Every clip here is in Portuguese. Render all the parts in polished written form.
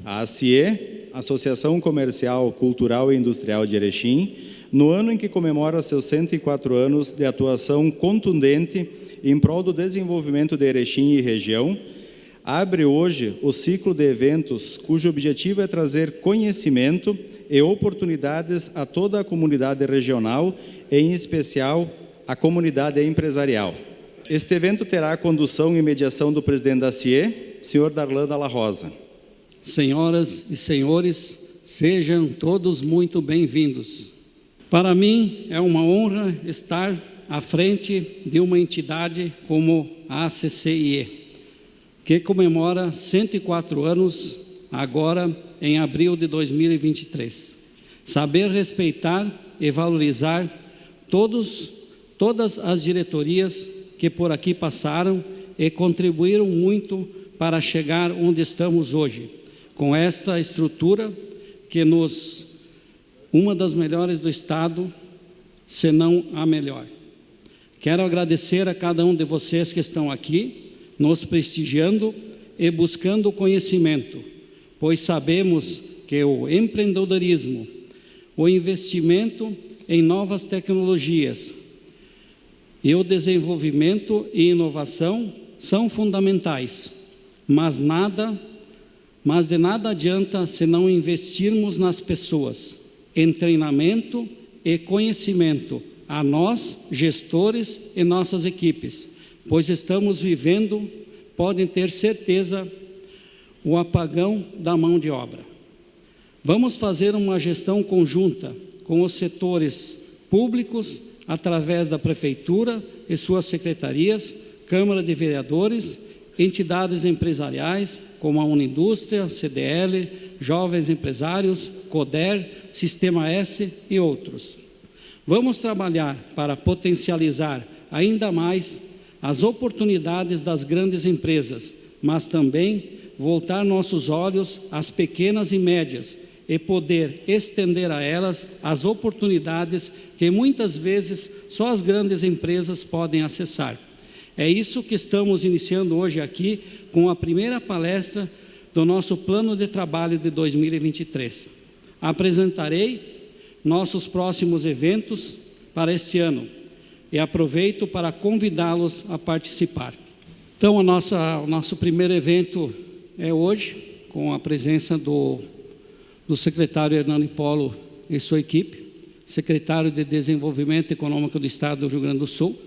A ACIE, Associação Comercial, Cultural e Industrial de Erechim, no ano em que comemora seus 104 anos de atuação contundente em prol do desenvolvimento de Erechim e região, abre hoje o ciclo de eventos cujo objetivo é trazer conhecimento e oportunidades a toda a comunidade regional, em especial a comunidade empresarial. Este evento terá a condução e mediação do presidente da CIE, senhor Darlan Dalla Rosa. Senhoras e senhores, sejam todos muito bem-vindos. Para mim é uma honra estar à frente de uma entidade como a ACCIE, que comemora 104 anos agora em abril de 2023. Saber respeitar e valorizar todas as diretorias que por aqui passaram e contribuíram muito para chegar onde estamos hoje, com esta estrutura que uma das melhores do Estado, se não a melhor. Quero agradecer a cada um de vocês que estão aqui, nos prestigiando e buscando conhecimento, pois sabemos que o empreendedorismo, o investimento em novas tecnologias e o desenvolvimento e inovação são fundamentais, mas de nada adianta se não investirmos nas pessoas, em treinamento e conhecimento a nós, gestores e nossas equipes, pois estamos vivendo, podem ter certeza, o apagão da mão de obra. Vamos fazer uma gestão conjunta com os setores públicos, através da Prefeitura e suas secretarias, Câmara de Vereadores, entidades empresariais como a Unindústria, CDL, Jovens Empresários, CODER, Sistema S e outros. Vamos trabalhar para potencializar ainda mais as oportunidades das grandes empresas, mas também voltar nossos olhos às pequenas e médias e poder estender a elas as oportunidades que muitas vezes só as grandes empresas podem acessar. É isso que estamos iniciando hoje aqui com a primeira palestra do nosso plano de trabalho de 2023. Apresentarei nossos próximos eventos para este ano e aproveito para convidá-los a participar. Então, o nosso primeiro evento é hoje, com a presença do secretário Hernani Polo e sua equipe, secretário de Desenvolvimento Econômico do Estado do Rio Grande do Sul.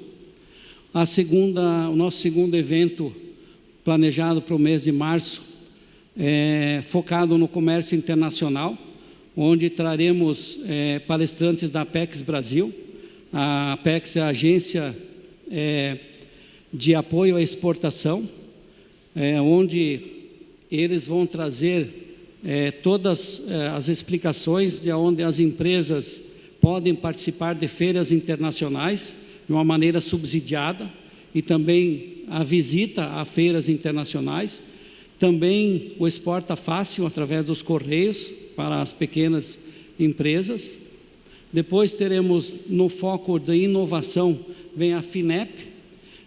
O nosso segundo evento, planejado para o mês de março, é focado no comércio internacional, onde traremos palestrantes da Apex Brasil. A Apex é a agência de apoio à exportação, onde eles vão trazer todas as explicações de onde as empresas podem participar de feiras internacionais de uma maneira subsidiada, e também a visita a feiras internacionais, também o Exporta Fácil através dos correios para as pequenas empresas. Depois teremos no foco da inovação, vem a FINEP.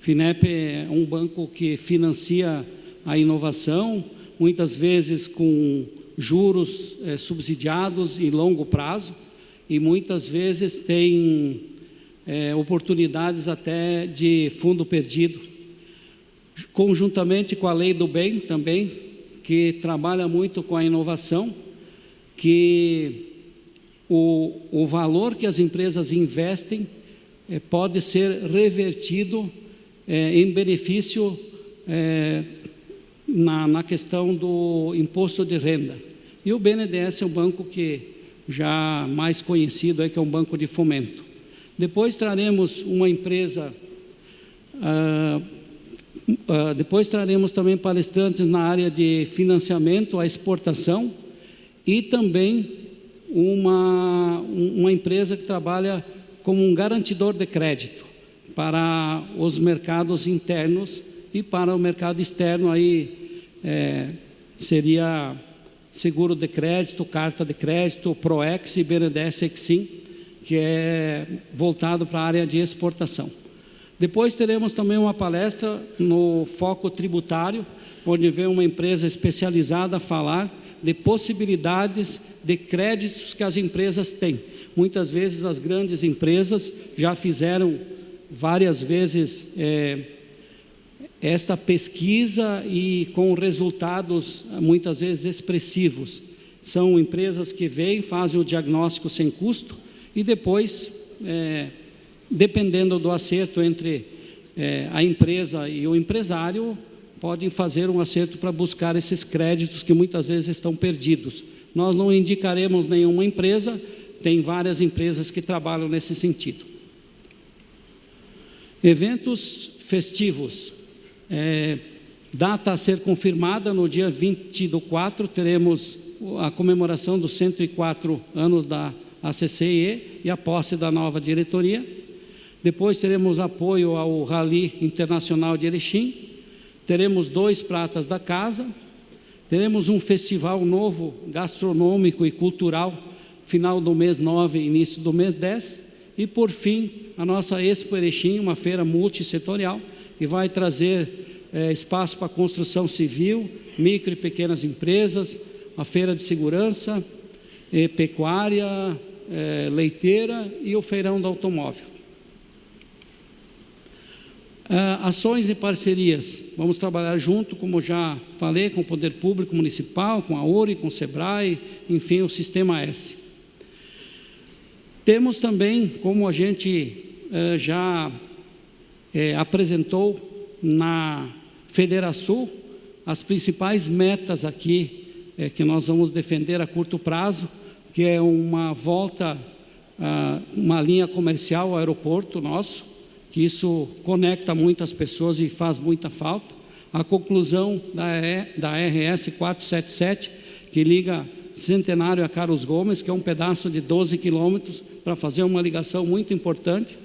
FINEP é um banco que financia a inovação, muitas vezes com juros subsidiados e longo prazo, e muitas vezes tem oportunidades até de fundo perdido. Conjuntamente com a Lei do Bem também, que trabalha muito com a inovação, que o valor que as empresas investem pode ser revertido em benefício na questão do imposto de renda. E o BNDES é um banco que já mais conhecido, que é um banco de fomento. Depois traremos uma empresa, depois traremos também palestrantes na área de financiamento à exportação e também uma empresa que trabalha como um garantidor de crédito para os mercados internos e para o mercado externo, aí seria seguro de crédito, carta de crédito, Proex e BNDES Exim, que é voltado para a área de exportação. Depois teremos também uma palestra no foco tributário, onde vem uma empresa especializada a falar de possibilidades de créditos que as empresas têm. Muitas vezes as grandes empresas já fizeram várias vezes esta pesquisa e com resultados muitas vezes expressivos. São empresas que vêm, fazem o diagnóstico sem custo e depois, dependendo do acerto entre a empresa e o empresário, podem fazer um acerto para buscar esses créditos que muitas vezes estão perdidos. Nós não indicaremos nenhuma empresa, tem várias empresas que trabalham nesse sentido. Eventos festivos. Data a ser confirmada, no dia 20/4, teremos a comemoração dos 104 anos da ACCIE e a posse da nova diretoria. Depois teremos apoio ao Rally Internacional de Erechim, teremos 2 pratas da casa, teremos um festival novo gastronômico e cultural, final do mês 9, início do mês 10, e por fim, a nossa Expo Erechim, uma feira multissetorial, que vai trazer espaço para construção civil, micro e pequenas empresas, a feira de segurança, pecuária, leiteira e o feirão do automóvel. Ações e parcerias. Vamos trabalhar junto, como já falei, com o Poder Público Municipal, com a OURI, com o SEBRAE, enfim, o Sistema S. Temos também, como a gente já apresentou na Federação, as principais metas aqui que nós vamos defender a curto prazo, que é uma volta, uma linha comercial ao aeroporto nosso, que isso conecta muitas pessoas e faz muita falta. A conclusão da RS 477, que liga Centenário a Carlos Gomes, que é um pedaço de 12 quilômetros, para fazer uma ligação muito importante.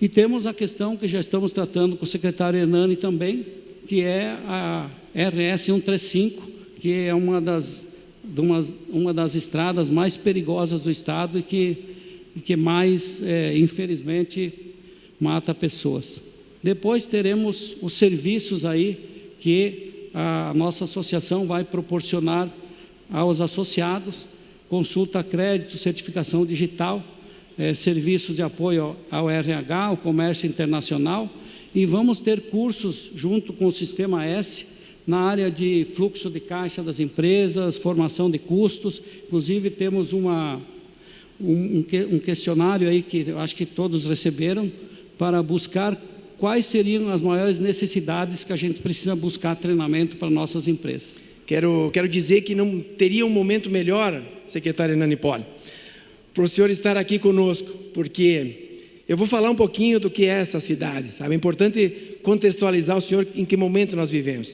E temos a questão que já estamos tratando com o secretário Hernani também, que é a RS 135, que é uma das estradas mais perigosas do estado e que mais, infelizmente, mata pessoas. Depois teremos os serviços aí que a nossa associação vai proporcionar aos associados: consulta a crédito, certificação digital, serviços de apoio ao RH, ao comércio internacional, e vamos ter cursos junto com o Sistema S na área de fluxo de caixa das empresas, formação de custos. Inclusive temos um questionário aí que eu acho que todos receberam, para buscar quais seriam as maiores necessidades que a gente precisa buscar treinamento para nossas empresas. Quero dizer que não teria um momento melhor, secretário Hernani Poli, para o senhor estar aqui conosco, porque eu vou falar um pouquinho do que é essa cidade, sabe? É importante contextualizar o senhor em que momento nós vivemos.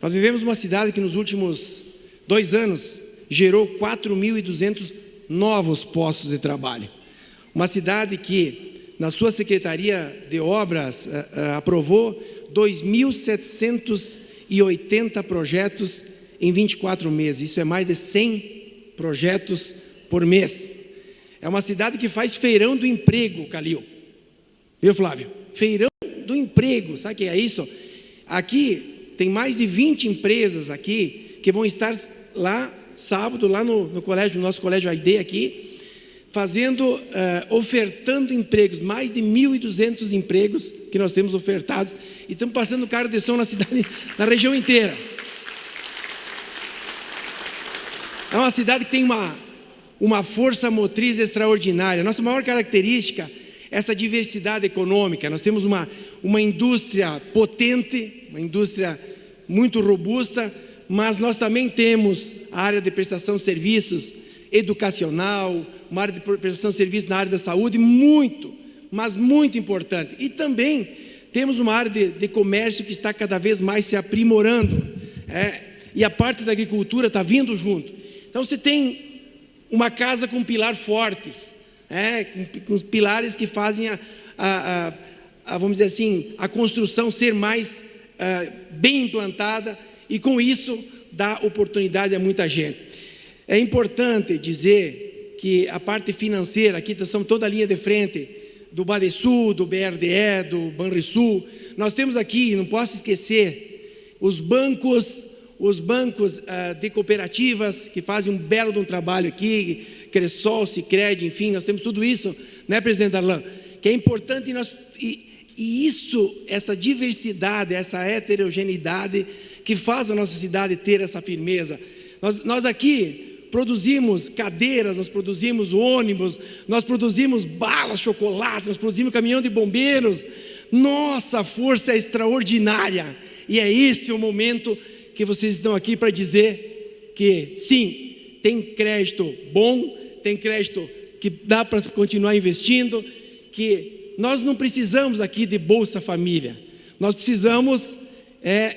Nós vivemos uma cidade que nos últimos 2 anos gerou 4.200 novos postos de trabalho. Uma cidade que, na sua Secretaria de Obras, aprovou 2.780 projetos em 24 meses. Isso é mais de 100 projetos por mês. É uma cidade que faz feirão do emprego, Calil. Viu, Flávio? Feirão do emprego, sabe o que é isso? Aqui tem mais de 20 empresas aqui que vão estar lá sábado, lá no colégio, no nosso colégio AID aqui, ofertando empregos, mais de 1.200 empregos que nós temos ofertados, e estamos passando carro de som na cidade, na região inteira. É uma cidade que tem uma força motriz extraordinária. Nossa maior característica é essa diversidade econômica. Nós temos uma indústria potente, uma indústria muito robusta, mas nós também temos a área de prestação de serviços educacional, uma área de prestação de serviços na área da saúde, muito, mas muito importante. E também temos uma área de comércio que está cada vez mais se aprimorando, e a parte da agricultura está vindo junto. Então você tem uma casa com pilar fortes, com pilares que fazem vamos dizer assim, a construção ser mais bem implantada, e com isso dá oportunidade a muita gente. É importante dizer que a parte financeira, aqui estamos toda a linha de frente do Badesul, do BRDE, do Banrisul. Nós temos aqui, não posso esquecer, os bancos, os bancos de cooperativas, que fazem um belo de um trabalho aqui, Cressol, Sicredi, enfim, nós temos tudo isso, né, presidente Darlan, que é importante, e isso, essa diversidade, essa heterogeneidade, que faz a nossa cidade ter essa firmeza. Nós aqui produzimos cadeiras, nós produzimos ônibus, nós produzimos balas, chocolate, nós produzimos caminhão de bombeiros. Nossa força é extraordinária, e é esse o momento que vocês estão aqui para dizer que sim, tem crédito bom, tem crédito que dá para continuar investindo, que nós não precisamos aqui de Bolsa Família, nós precisamos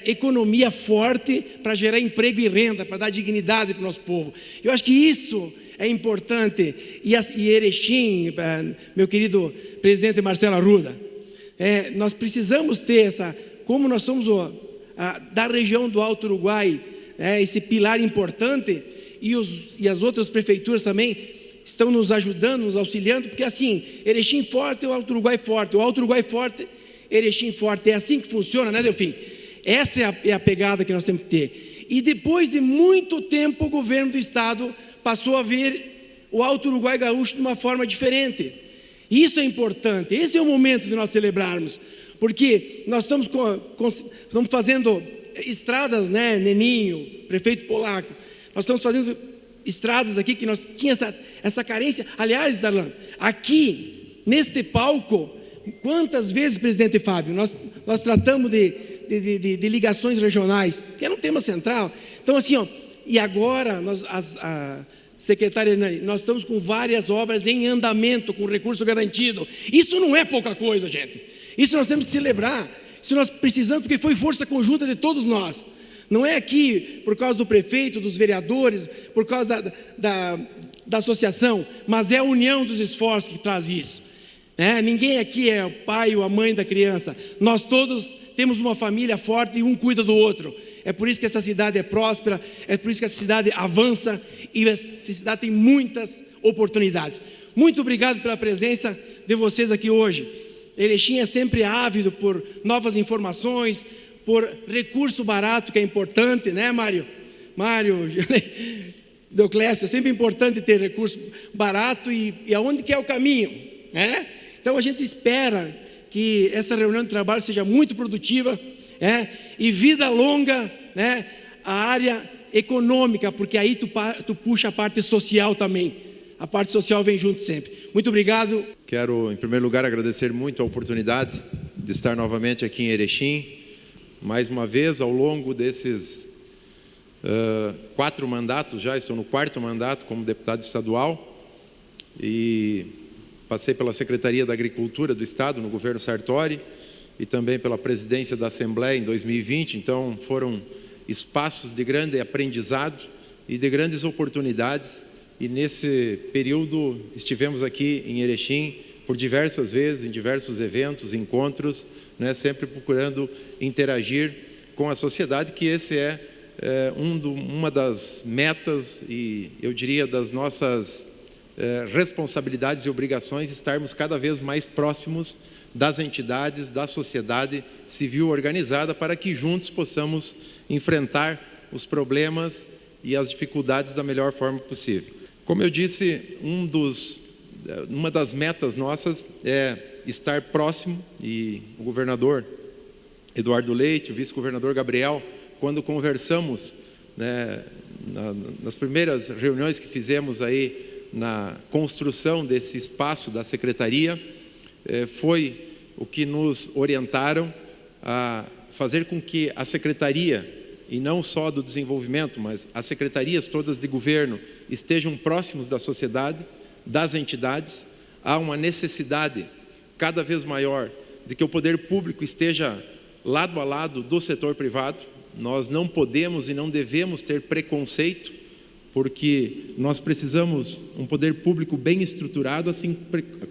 economia forte para gerar emprego e renda, para dar dignidade para o nosso povo. Eu acho que isso é importante. E Erechim, meu querido presidente Marcelo Arruda, nós precisamos ter essa, como nós somos da região do Alto Uruguai, esse pilar importante, e as outras prefeituras também estão nos ajudando, nos auxiliando, porque assim, Erechim forte, o Alto Uruguai forte, o Alto Uruguai forte, Erechim forte, é assim que funciona, né, Delfim? Essa é a pegada que nós temos que ter. E depois de muito tempo, o governo do estado passou a ver o Alto Uruguai gaúcho de uma forma diferente. Isso é importante, esse é o momento de nós celebrarmos, porque nós estamos fazendo estradas, né, Neninho, prefeito Polaco, nós estamos fazendo estradas aqui que nós tínhamos essa carência. Aliás, Darlan, aqui, neste palco, quantas vezes, presidente Fábio, nós tratamos de ligações regionais, que era um tema central. Então assim, e agora, secretária, nós estamos com várias obras em andamento, com recurso garantido. Isso não é pouca coisa, gente. Isso nós temos que celebrar. Isso nós precisamos, porque foi força conjunta de todos nós. Não é aqui por causa do prefeito, dos vereadores, por causa da associação, mas é a união dos esforços que traz isso. Ninguém aqui é o pai ou a mãe da criança. Nós todos temos uma família forte e um cuida do outro. É por isso que essa cidade é próspera, é por isso que essa cidade avança e essa cidade tem muitas oportunidades. Muito obrigado pela presença de vocês aqui hoje. Erechim é sempre ávido por novas informações, por recurso barato, que é importante, né, Mário, Deoclésio, é sempre importante ter recurso barato e aonde que é o caminho, né? Então a gente espera que essa reunião de trabalho seja muito produtiva, e vida longa, né, a área econômica, porque aí tu puxa a parte social também. A parte social vem junto sempre. Muito obrigado. Quero, em primeiro lugar, agradecer muito a oportunidade de estar novamente aqui em Erechim. Mais uma vez, ao longo desses 4 mandatos, já estou no 4º mandato como deputado estadual, e passei pela Secretaria da Agricultura do Estado, no governo Sartori, e também pela presidência da Assembleia em 2020, então foram espaços de grande aprendizado e de grandes oportunidades, e nesse período estivemos aqui em Erechim por diversas vezes, em diversos eventos, encontros, né, sempre procurando interagir com a sociedade, que esse é uma das metas e eu diria das nossas responsabilidades e obrigações, estarmos cada vez mais próximos das entidades, da sociedade civil organizada, para que juntos possamos enfrentar os problemas e as dificuldades da melhor forma possível. Como eu disse, uma das metas nossas é estar próximo, e o governador Eduardo Leite, o vice-governador Gabriel, quando conversamos, né, nas primeiras reuniões que fizemos aí na construção desse espaço da secretaria, foi o que nos orientaram a fazer com que a secretaria, e não só do desenvolvimento, mas as secretarias todas de governo estejam próximos da sociedade, das entidades. Há uma necessidade cada vez maior de que o poder público esteja lado a lado do setor privado. Nós não podemos e não devemos ter preconceito, porque nós precisamos um poder público bem estruturado, assim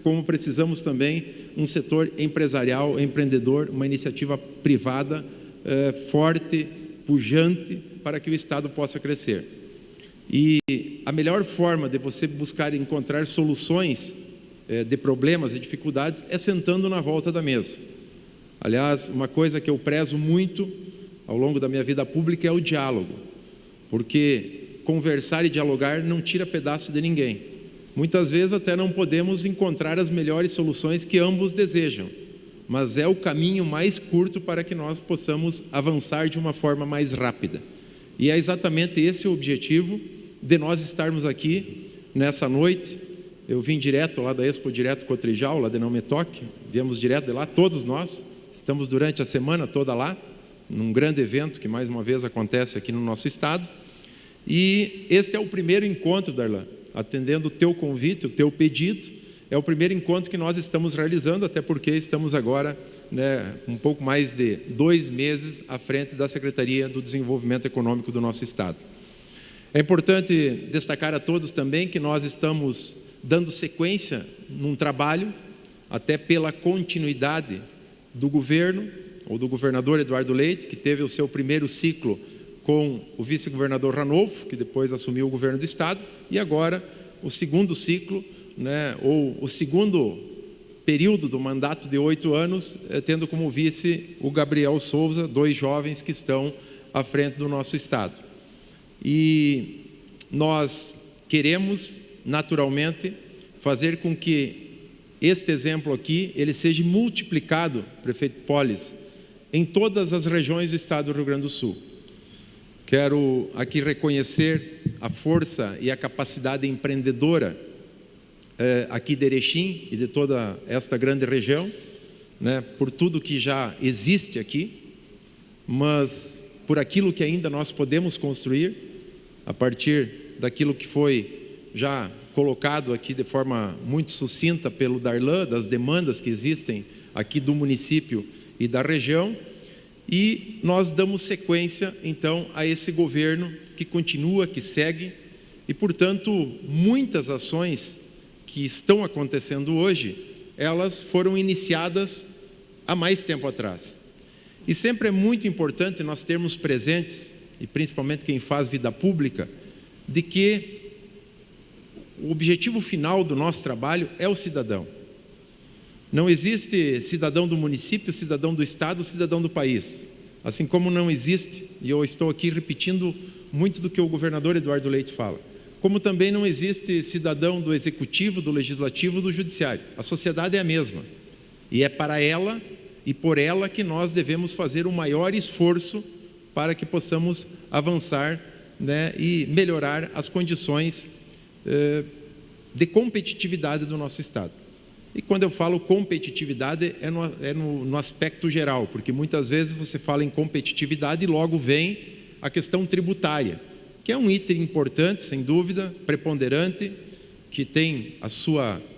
como precisamos também um setor empresarial, empreendedor, uma iniciativa privada forte, pujante, para que o Estado possa crescer. E a melhor forma de você buscar encontrar soluções de problemas e dificuldades é sentando na volta da mesa. Aliás, uma coisa que eu prezo muito ao longo da minha vida pública é o diálogo, porque conversar e dialogar não tira pedaço de ninguém. Muitas vezes até não podemos encontrar as melhores soluções que ambos desejam, mas é o caminho mais curto para que nós possamos avançar de uma forma mais rápida. E é exatamente esse o objetivo de nós estarmos aqui nessa noite. Eu vim direto lá da Expo Direto Cotrijal, lá de Não Me Toque, viemos direto de lá, todos nós, estamos durante a semana toda lá, num grande evento que mais uma vez acontece aqui no nosso estado. E este é o primeiro encontro, Darlan, atendendo o teu convite, o teu pedido, é o primeiro encontro que nós estamos realizando, até porque estamos agora, um pouco mais de 2 meses à frente da Secretaria do Desenvolvimento Econômico do nosso estado. É importante destacar a todos também que nós estamos dando sequência num trabalho, até pela continuidade do governo, ou do governador Eduardo Leite, que teve o seu primeiro ciclo com o vice-governador Ranolfo, que depois assumiu o governo do estado, e agora o segundo ciclo, ou o segundo período do mandato de 8 anos, tendo como vice o Gabriel Souza, 2 jovens que estão à frente do nosso estado. E nós queremos, naturalmente, fazer com que este exemplo aqui, ele seja multiplicado, prefeito Polis, em todas as regiões do estado do Rio Grande do Sul. Quero aqui reconhecer a força e a capacidade empreendedora aqui de Erechim e de toda esta grande região, por tudo que já existe aqui, mas por aquilo que ainda nós podemos construir, a partir daquilo que foi já colocado aqui de forma muito sucinta pelo Darlan, das demandas que existem aqui do município e da região, e nós damos sequência, então, a esse governo que continua, que segue, e, portanto, muitas ações que estão acontecendo hoje, elas foram iniciadas há mais tempo atrás. E sempre é muito importante nós termos presentes, e principalmente quem faz vida pública, de que o objetivo final do nosso trabalho é o cidadão. Não existe cidadão do município, cidadão do estado, cidadão do país. Assim como não existe, e eu estou aqui repetindo muito do que o governador Eduardo Leite fala, como também não existe cidadão do executivo, do legislativo, do judiciário. A sociedade é a mesma. E é para ela e por ela que nós devemos fazer o maior esforço para que possamos avançar, e melhorar as condições de competitividade do nosso estado. E quando eu falo competitividade, é no aspecto geral, porque muitas vezes você fala em competitividade e logo vem a questão tributária, que é um item importante, sem dúvida, preponderante, que tem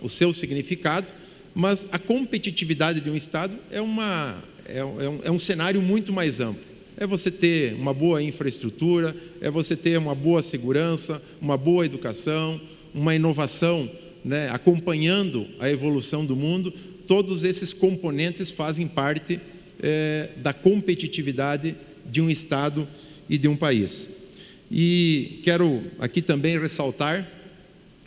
o seu significado, mas a competitividade de um estado é um cenário muito mais amplo. É você ter uma boa infraestrutura, é você ter uma boa segurança, uma boa educação, uma inovação, acompanhando a evolução do mundo. Todos esses componentes fazem parte da competitividade de um estado e de um país. E quero aqui também ressaltar,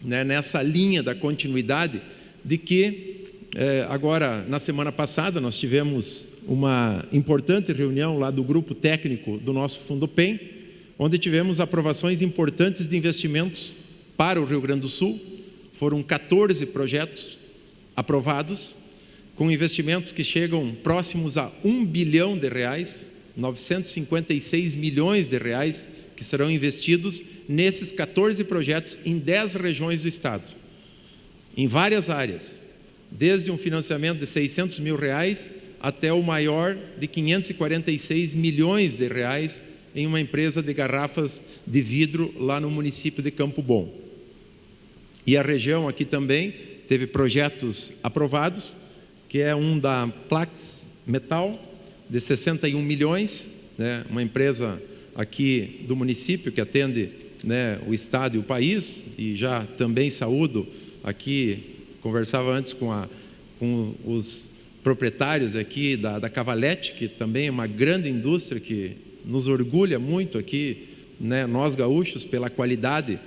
nessa linha da continuidade, de que agora, na semana passada, nós tivemos uma importante reunião lá do grupo técnico do nosso Fundopem, onde tivemos aprovações importantes de investimentos para o Rio Grande do Sul. Foram 14 projetos aprovados, com investimentos que chegam próximos a R$1 bilhão, 956 milhões de reais, que serão investidos nesses 14 projetos em 10 regiões do estado, em várias áreas, desde um financiamento de R$600 mil até o maior de 546 milhões de reais em uma empresa de garrafas de vidro lá no município de Campo Bom. E a região aqui também teve projetos aprovados, que é um da Plax Metal, de 61 milhões, uma empresa aqui do município que atende o estado e o país, e já também saúdo aqui, conversava antes com os proprietários aqui da Cavalete, que também é uma grande indústria que nos orgulha muito aqui, nós gaúchos, pela qualidade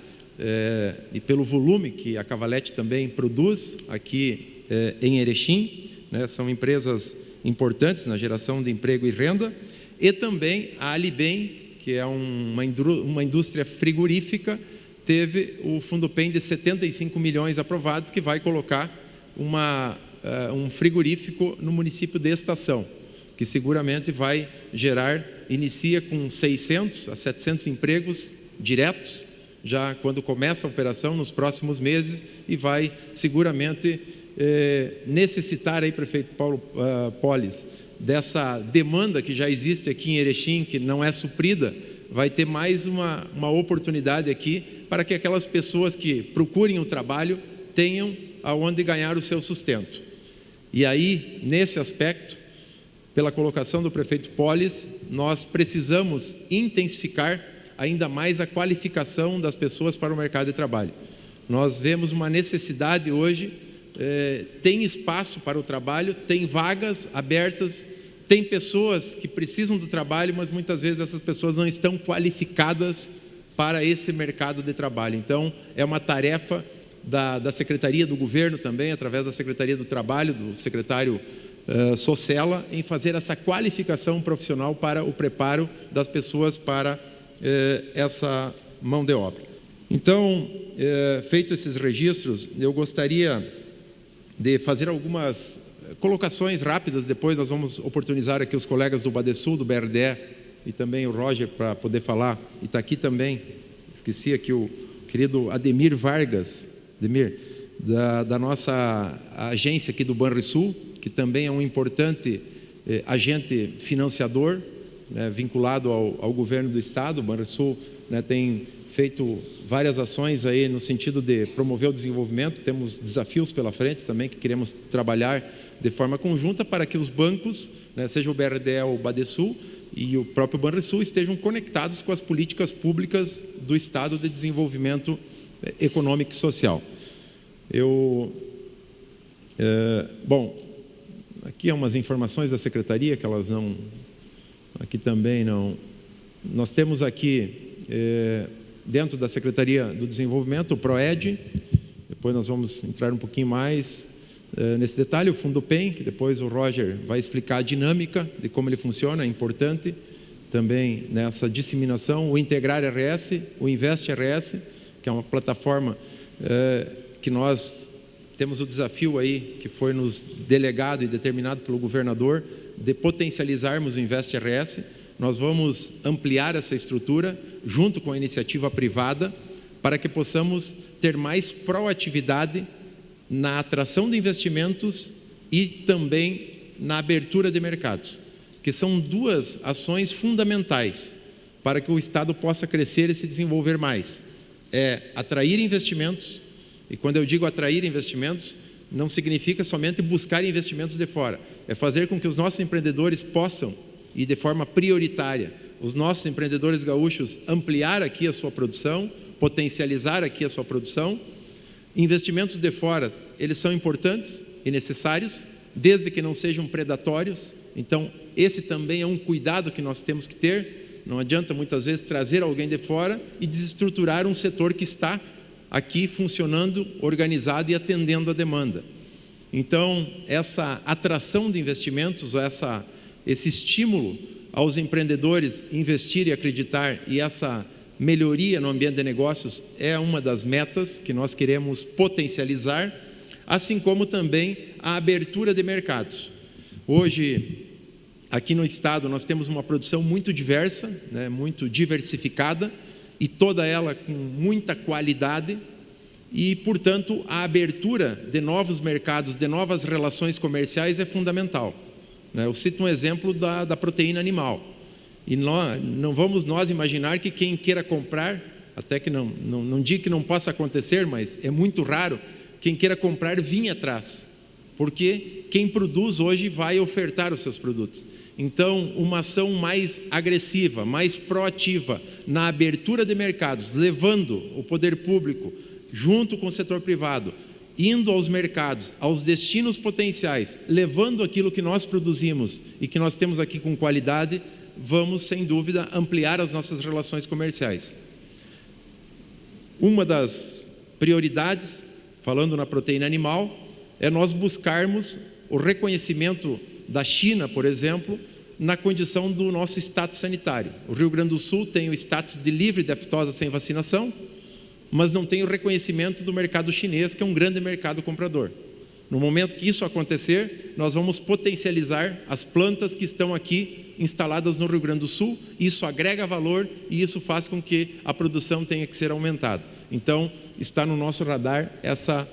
e pelo volume que a Cavalete também produz aqui em Erechim, são empresas importantes na geração de emprego e renda. e também a Alibem, que é uma indústria frigorífica, teve o Fundupem de 75 milhões aprovados, que vai colocar um frigorífico no município de Estação, que seguramente vai inicia com 600 a 700 empregos diretos, já quando começa a operação nos próximos meses, e vai seguramente necessitar aí, prefeito Paulo Polis, dessa demanda que já existe aqui em Erechim, que não é suprida, vai ter mais uma oportunidade aqui para que aquelas pessoas que procurem o trabalho tenham aonde ganhar o seu sustento. E aí, nesse aspecto, pela colocação do prefeito Polis, nós precisamos intensificar ainda mais a qualificação das pessoas para o mercado de trabalho. Nós vemos uma necessidade hoje, tem espaço para o trabalho, tem vagas abertas, tem pessoas que precisam do trabalho, mas muitas vezes essas pessoas não estão qualificadas para esse mercado de trabalho. Então, é uma tarefa da Secretaria do Governo também, através da Secretaria do Trabalho, do secretário Socella, em fazer essa qualificação profissional para o preparo das pessoas para essa mão de obra. Então, feitos esses registros, eu gostaria de fazer algumas colocações rápidas. Depois nós vamos oportunizar aqui os colegas do Badesul, do BRDE, e também o Roger para poder falar. E está aqui também, esqueci aqui o querido Ademir Vargas, da nossa agência aqui do Banrisul, que também é um importante agente financiador, né, vinculado ao governo do estado. O Banrisul, né, tem feito várias ações aí no sentido de promover o desenvolvimento. Temos desafios pela frente também que queremos trabalhar de forma conjunta para que os bancos, né, seja o BRDE ou o Badesul e o próprio Banrisul, estejam conectados com as políticas públicas do Estado de desenvolvimento econômico e social. Bom, aqui há umas informações da Secretaria que elas não... Aqui também não... Nós temos aqui, dentro da Secretaria do Desenvolvimento, o PROED, depois nós vamos entrar um pouquinho mais nesse detalhe, o Fundupem, que depois o Roger vai explicar a dinâmica de como ele funciona, é importante também nessa disseminação, o Integrar RS, o Invest RS, que é uma plataforma que nós temos o desafio aí, que foi nos delegado e determinado pelo governador, de potencializarmos o Invest RS. Nós vamos ampliar essa estrutura junto com a iniciativa privada para que possamos ter mais proatividade na atração de investimentos e também na abertura de mercados, que são duas ações fundamentais para que o Estado possa crescer e se desenvolver mais. É atrair investimentos, e quando eu digo atrair investimentos, não significa somente buscar investimentos de fora, é fazer com que os nossos empreendedores possam, e de forma prioritária, os nossos empreendedores gaúchos ampliar aqui a sua produção, potencializar aqui a sua produção. Investimentos de fora, eles são importantes e necessários, desde que não sejam predatórios. Então, esse também é um cuidado que nós temos que ter. Não adianta muitas vezes trazer alguém de fora e desestruturar um setor que está aqui funcionando, organizado e atendendo a demanda. Então, essa atração de investimentos, esse estímulo aos empreendedores investir e acreditar, e essa melhoria no ambiente de negócios é uma das metas que nós queremos potencializar, assim como também a abertura de mercados. Hoje, aqui no estado, nós temos uma produção muito diversa, né, muito diversificada, e toda ela com muita qualidade, e, portanto, a abertura de novos mercados, de novas relações comerciais é fundamental. Eu cito um exemplo da proteína animal. E não vamos nós imaginar que quem queira comprar, até que não digo que não possa acontecer, mas é muito raro, quem queira comprar vir atrás, porque quem produz hoje vai ofertar os seus produtos. Então, uma ação mais agressiva, mais proativa na abertura de mercados, levando o poder público junto com o setor privado, indo aos mercados, aos destinos potenciais, levando aquilo que nós produzimos e que nós temos aqui com qualidade, vamos, sem dúvida, ampliar as nossas relações comerciais. Uma das prioridades, falando na proteína animal, é nós buscarmos o reconhecimento da China, por exemplo, na condição do nosso status sanitário. O Rio Grande do Sul tem o status de livre de aftosa sem vacinação, mas não tem o reconhecimento do mercado chinês, que é um grande mercado comprador. No momento que isso acontecer, nós vamos potencializar as plantas que estão aqui instaladas no Rio Grande do Sul. Isso agrega valor e isso faz com que a produção tenha que ser aumentada. Então, está no nosso radar essa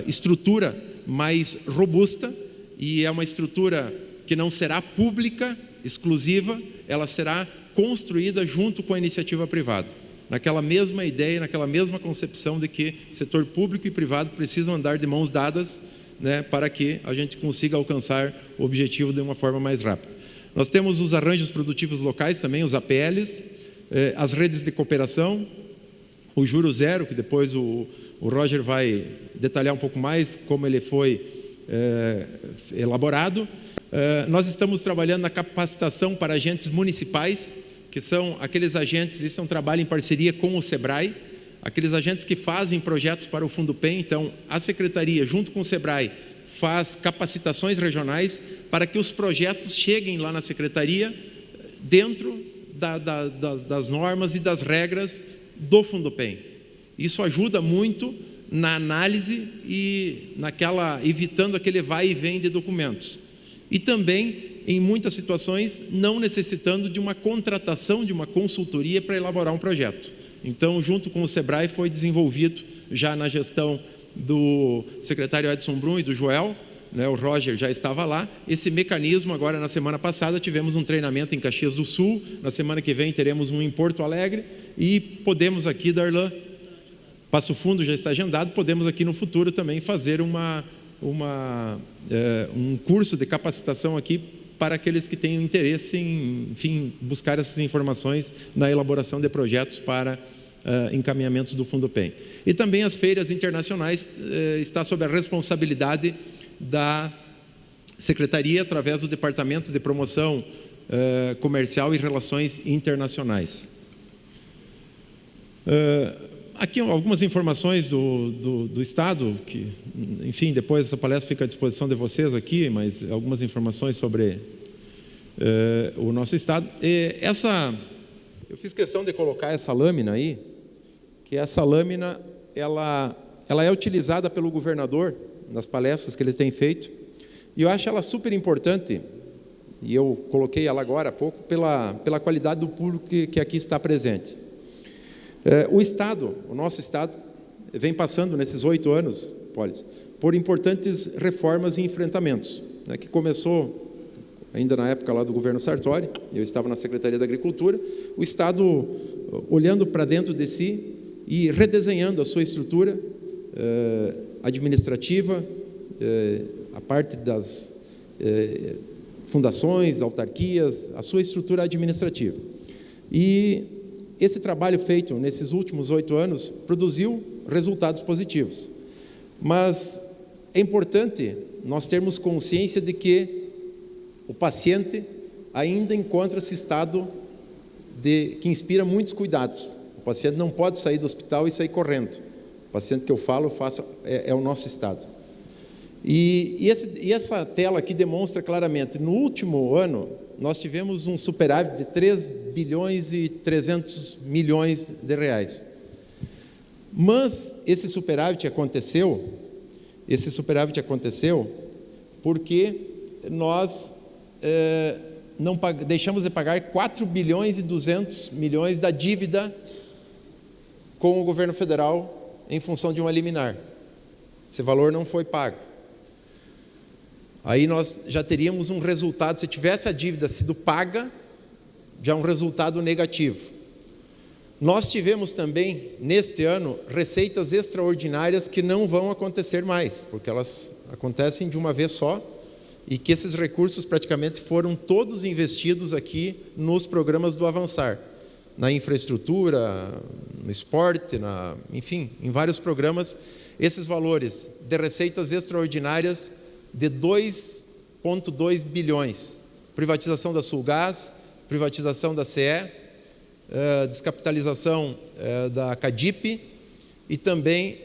estrutura mais robusta, e é uma estrutura que não será pública, exclusiva, ela será construída junto com a iniciativa privada. Naquela mesma ideia, naquela mesma concepção de que setor público e privado precisam andar de mãos dadas, né, para que a gente consiga alcançar o objetivo de uma forma mais rápida. Nós temos os arranjos produtivos locais também, os APLs, as redes de cooperação, o Juro Zero, que depois o Roger vai detalhar um pouco mais como ele foi elaborado. Nós estamos trabalhando na capacitação para agentes municipais, que são aqueles agentes, isso é um trabalho em parceria com o SEBRAE, aqueles agentes que fazem projetos para o Fundupem. Então, a Secretaria, junto com o SEBRAE, faz capacitações regionais para que os projetos cheguem lá na Secretaria dentro das normas e das regras do Fundupem. Isso ajuda muito na análise e evitando aquele vai e vem de documentos. E também, em muitas situações, não necessitando de uma contratação, de uma consultoria para elaborar um projeto. Então, junto com o SEBRAE, foi desenvolvido, já na gestão do secretário Edson Brum e do Joel, né, o Roger já estava lá, esse mecanismo. Agora, na semana passada, tivemos um treinamento em Caxias do Sul, na semana que vem teremos um em Porto Alegre, e podemos aqui, Darlan, Passo Fundo já está agendado, podemos aqui no futuro também fazer um curso de capacitação aqui para aqueles que tenham interesse em, enfim, buscar essas informações na elaboração de projetos para encaminhamentos do Fundupem. E também as feiras internacionais está sob a responsabilidade da Secretaria, através do Departamento de Promoção Comercial e Relações Internacionais. Aqui algumas informações do Estado, que, enfim, depois essa palestra fica à disposição de vocês aqui, mas algumas informações sobre o nosso Estado. Eu fiz questão de colocar essa lâmina aí, que essa lâmina, ela é utilizada pelo governador nas palestras que ele tem feito, e eu acho ela super importante, e eu coloquei ela agora há pouco, pela qualidade do público que aqui está presente. O Estado, o nosso Estado, vem passando nesses 8 anos, Polis, por importantes reformas e enfrentamentos, né, que começou ainda na época lá do governo Sartori. Eu estava na Secretaria da Agricultura, o Estado olhando para dentro de si e redesenhando a sua estrutura administrativa, a parte das fundações, autarquias, a sua estrutura administrativa. E esse trabalho feito nesses últimos 8 anos produziu resultados positivos. Mas é importante nós termos consciência de que o paciente ainda encontra-se em estado que inspira muitos cuidados. O paciente não pode sair do hospital e sair correndo. O paciente que eu faço é o nosso estado. E essa tela aqui demonstra claramente, no último ano, nós tivemos um superávit de 3 bilhões e 300 milhões de reais. Mas esse superávit aconteceu porque nós deixamos de pagar 4 bilhões e 200 milhões da dívida com o governo federal em função de uma liminar. Esse valor não foi pago. Aí nós já teríamos um resultado, se tivesse a dívida sido paga, já um resultado negativo. Nós tivemos também, neste ano, receitas extraordinárias que não vão acontecer mais, porque elas acontecem de uma vez só, e que esses recursos praticamente foram todos investidos aqui nos programas do Avançar, na infraestrutura, no esporte, enfim, em vários programas. Esses valores de receitas extraordinárias de 2,2 bilhões, privatização da Sulgás, privatização da CE, descapitalização da Cadip e também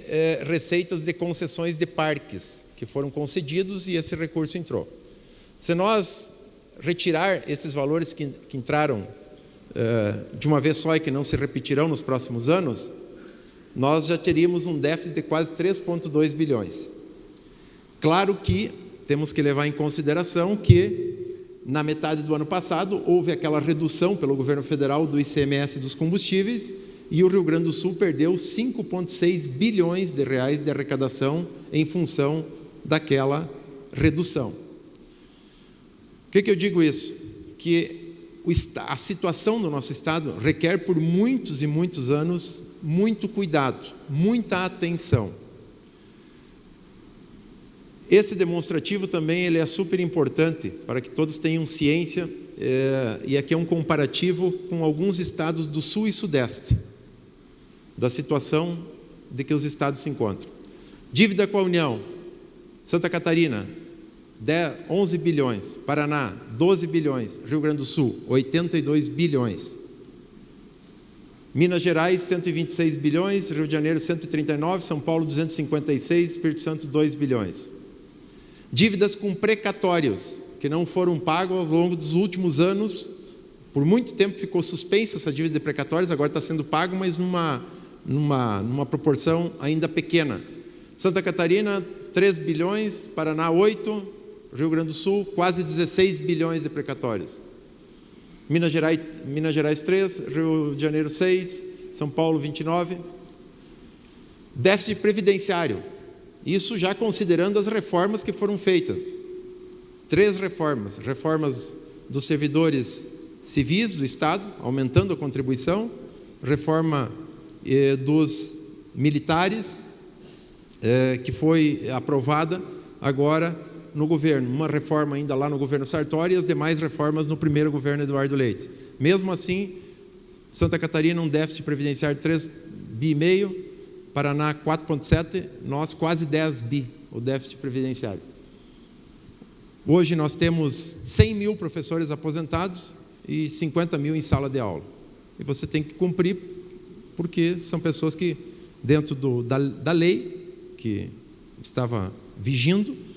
receitas de concessões de parques que foram concedidos, e esse recurso entrou. Se nós retirar esses valores que entraram de uma vez só e que não se repetirão nos próximos anos, nós já teríamos um déficit de quase 3,2 bilhões. Claro que temos que levar em consideração que, na metade do ano passado, houve aquela redução pelo governo federal do ICMS dos combustíveis e o Rio Grande do Sul perdeu 5,6 bilhões de reais de arrecadação em função daquela redução. O que eu digo isso? Que a situação do nosso Estado requer por muitos e muitos anos muito cuidado, muita atenção. Esse demonstrativo também ele é super importante para que todos tenham ciência, e aqui é um comparativo com alguns estados do Sul e Sudeste, da situação de que os estados se encontram. Dívida com a União: Santa Catarina, 11 bilhões, Paraná, 12 bilhões, Rio Grande do Sul, 82 bilhões. Minas Gerais, 126 bilhões, Rio de Janeiro, 139, São Paulo, 256, Espírito Santo, 2 bilhões. Dívidas com precatórios, que não foram pagos ao longo dos últimos anos. Por muito tempo ficou suspensa essa dívida de precatórios, agora está sendo pago, mas numa proporção ainda pequena. Santa Catarina, 3 bilhões, Paraná, 8, Rio Grande do Sul, quase 16 bilhões de precatórios. Minas Gerais 3, Rio de Janeiro 6, São Paulo 29. Déficit previdenciário, isso já considerando as reformas que foram feitas. 3 reformas: reformas dos servidores civis do Estado, aumentando a contribuição, reforma dos militares, que foi aprovada agora no governo, uma reforma ainda lá no governo Sartori e as demais reformas no primeiro governo Eduardo Leite. Mesmo assim, Santa Catarina um déficit previdenciário de 3,5 bi, Paraná 4,7, nós quase 10 bi, o déficit previdenciário. Hoje nós temos 100 mil professores aposentados e 50 mil em sala de aula. E você tem que cumprir, porque são pessoas que, dentro da lei que estava vigindo,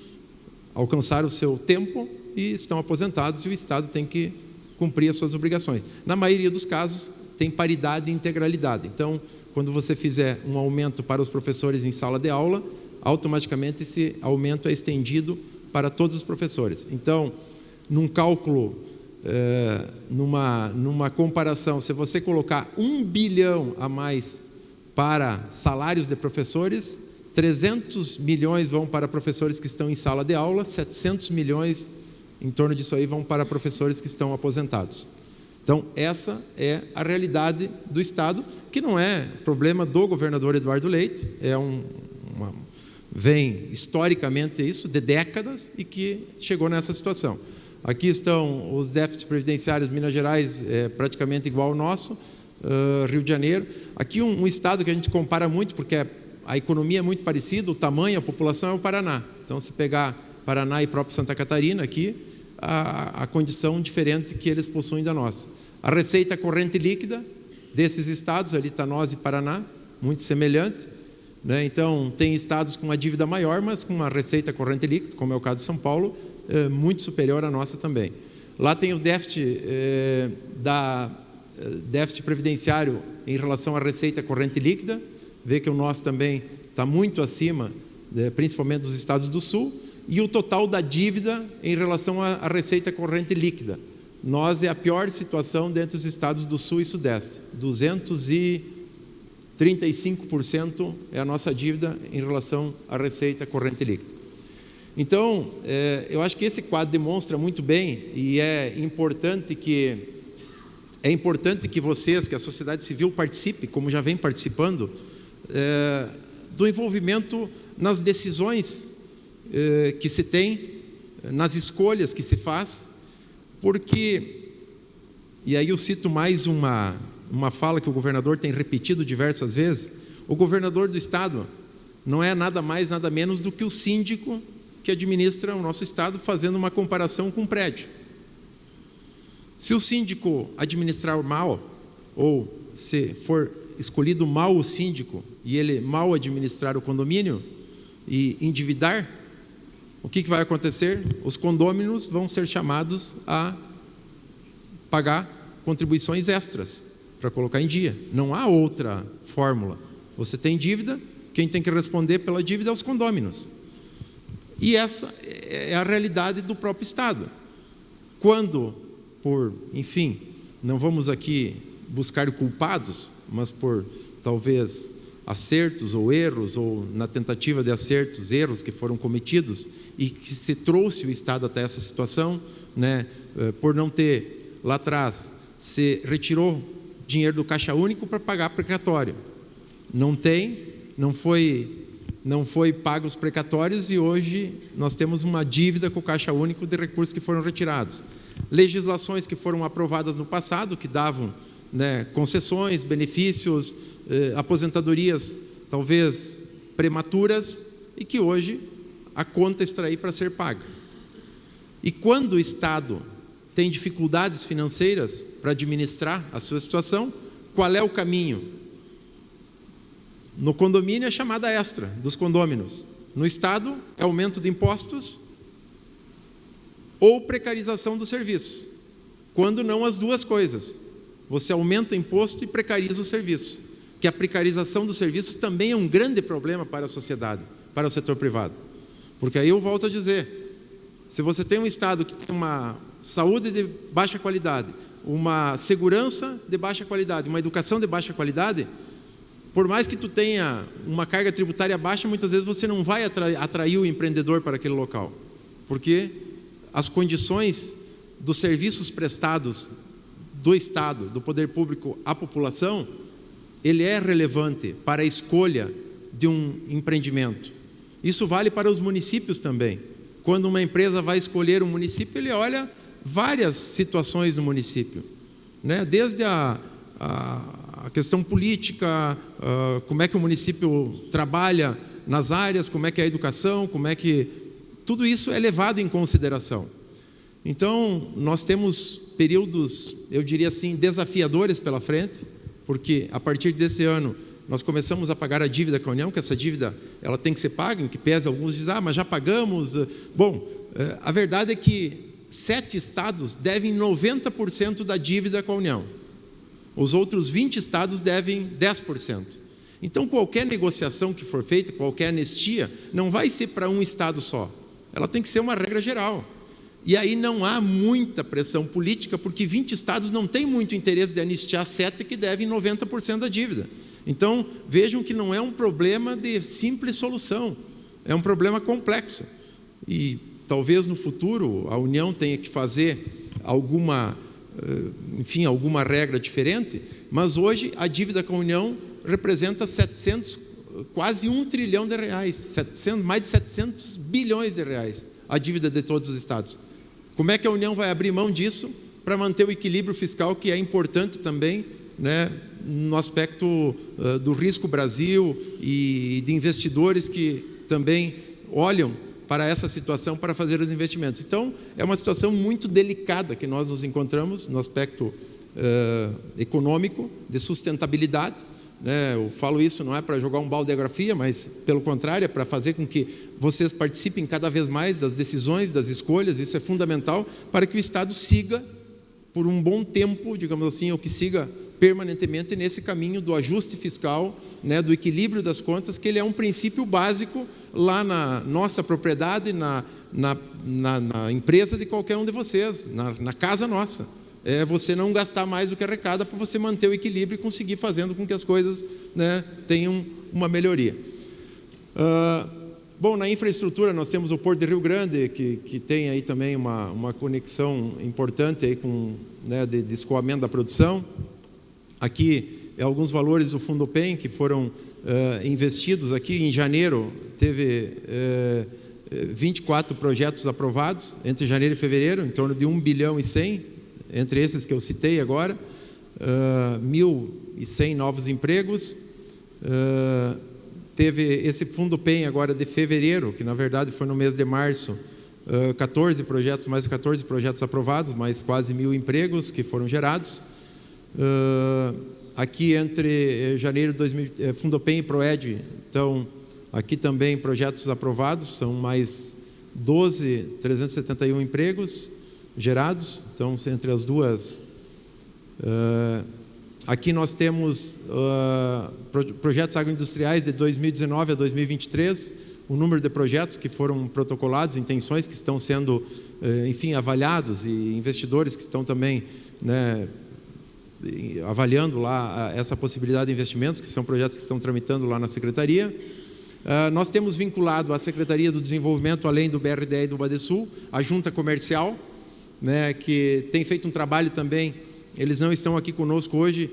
alcançaram o seu tempo e estão aposentados, e o Estado tem que cumprir as suas obrigações. Na maioria dos casos, tem paridade e integralidade. Então, quando você fizer um aumento para os professores em sala de aula, automaticamente esse aumento é estendido para todos os professores. Então, num cálculo, numa comparação, se você colocar 1 bilhão a mais para salários de professores, 300 milhões vão para professores que estão em sala de aula, 700 milhões, em torno disso aí, vão para professores que estão aposentados. Então, essa é a realidade do Estado, que não é problema do governador Eduardo Leite, vem historicamente isso, de décadas, e que chegou nessa situação. Aqui estão os déficits previdenciários. Minas Gerais é praticamente igual ao nosso, Rio de Janeiro. Aqui um estado que a gente compara muito, porque a economia é muito parecida, o tamanho, a população é o Paraná. Então, se pegar Paraná e próprio Santa Catarina aqui, a condição diferente que eles possuem da nossa. A receita corrente líquida desses estados, ali está nós e Paraná, muito semelhante, né? Então, tem estados com uma dívida maior, mas com uma receita corrente líquida, como é o caso de São Paulo, muito superior à nossa também. Lá tem o déficit, déficit previdenciário em relação à receita corrente líquida, vê que o nosso também está muito acima, principalmente dos estados do Sul, e o total da dívida em relação à receita corrente líquida. Nós é a pior situação dentre os estados do Sul e Sudeste. 235% é a nossa dívida em relação à receita corrente líquida. Então, eu acho que esse quadro demonstra muito bem, e é importante que vocês, que a sociedade civil participe, como já vem participando, do envolvimento nas decisões que se tem, nas escolhas que se faz, porque, e aí eu cito mais uma fala que o governador tem repetido diversas vezes, o governador do estado não é nada mais, nada menos do que o síndico que administra o nosso estado, fazendo uma comparação com um prédio. Se o síndico administrar mal, ou se for escolhido mal o síndico e ele mal administrar o condomínio e endividar, o que vai acontecer? Os condôminos vão ser chamados a pagar contribuições extras para colocar em dia. Não há outra fórmula. Você tem dívida, quem tem que responder pela dívida é os condôminos. E essa é a realidade do próprio Estado. Quando, enfim, não vamos aqui buscar culpados, mas por talvez acertos ou erros, ou na tentativa de acertos, erros que foram cometidos e que se trouxe o Estado até essa situação, né, por não ter, lá atrás, se retirou dinheiro do Caixa Único para pagar precatório. Não foi pago os precatórios e hoje nós temos uma dívida com o Caixa Único de recursos que foram retirados. Legislações que foram aprovadas no passado, que davam, né, concessões, benefícios, aposentadorias talvez prematuras e que hoje a conta está aí para ser paga. E quando o Estado tem dificuldades financeiras para administrar a sua situação, qual é o caminho? No condomínio é chamada extra dos condôminos. No Estado é aumento de impostos ou precarização dos serviços. Quando não as duas coisas. Você aumenta imposto e precariza o serviço. Que a precarização dos serviços também é um grande problema para a sociedade, para o setor privado. Porque aí eu volto a dizer, se você tem um Estado que tem uma saúde de baixa qualidade, uma segurança de baixa qualidade, uma educação de baixa qualidade, por mais que tu tenha uma carga tributária baixa, muitas vezes você não vai atrair o empreendedor para aquele local. Porque as condições dos serviços prestados do Estado, do poder público à população, ele é relevante para a escolha de um empreendimento. Isso vale para os municípios também. Quando uma empresa vai escolher um município, ele olha várias situações no município, né? Desde a questão política, como é que o município trabalha nas áreas, como é que é a educação, como é que... Tudo isso é levado em consideração. Então, nós temos períodos, eu diria assim, desafiadores pela frente, porque a partir desse ano nós começamos a pagar a dívida com a União, que essa dívida ela tem que ser paga, em que pese alguns dizem, mas já pagamos. Bom, a verdade é que 7 estados devem 90% da dívida com a União. Os outros 20 estados devem 10%. Então, qualquer negociação que for feita, qualquer anistia, não vai ser para um estado só. Ela tem que ser uma regra geral. E aí não há muita pressão política, porque 20 estados não têm muito interesse de anistiar 7 que devem 90% da dívida. Então, vejam que não é um problema de simples solução, é um problema complexo. E talvez no futuro a União tenha que fazer alguma regra diferente, mas hoje a dívida com a União representa quase 1 trilhão de reais, mais de 700 bilhões de reais, a dívida de todos os estados. Como é que a União vai abrir mão disso para manter o equilíbrio fiscal, que é importante também, né, no aspecto do risco Brasil e de investidores que também olham para essa situação para fazer os investimentos. Então, é uma situação muito delicada que nós nos encontramos no aspecto econômico, de sustentabilidade, né? Eu falo isso não é para jogar um balde de geografia, mas pelo contrário, é para fazer com que vocês participem cada vez mais das decisões, das escolhas. Isso é fundamental para que o Estado siga por um bom tempo, digamos assim, ou que siga permanentemente nesse caminho do ajuste fiscal, né, do equilíbrio das contas, que ele é um princípio básico lá na nossa propriedade, na empresa de qualquer um de vocês, na casa nossa. É você não gastar mais do que arrecada para você manter o equilíbrio e conseguir fazendo com que as coisas, né, tenham uma melhoria. Bom, na infraestrutura nós temos o Porto de Rio Grande, que tem aí também uma conexão importante aí com, né, de escoamento da produção. Aqui alguns valores do Fundopem que foram investidos aqui. Em janeiro teve 24 projetos aprovados, entre janeiro e fevereiro, em torno de 1 bilhão e 100, entre esses que eu citei agora, 1.100 novos empregos. Teve esse Fundopem agora de fevereiro, que na verdade foi no mês de março, 14 projetos aprovados, mais quase 1.000 empregos que foram gerados. Aqui entre janeiro de 2000, Fundopem e Proed, então aqui também projetos aprovados, são mais 371 empregos gerados, então entre as duas. Aqui nós temos projetos agroindustriais de 2019 a 2023, o número de projetos que foram protocolados, intenções que estão sendo, enfim, avaliados, e investidores que estão também, né, avaliando lá essa possibilidade de investimentos, que são projetos que estão tramitando lá na Secretaria. Nós temos vinculado à Secretaria do Desenvolvimento, além do BRDE e do Badesul, a Junta Comercial, né, que tem feito um trabalho também. Eles não estão aqui conosco hoje,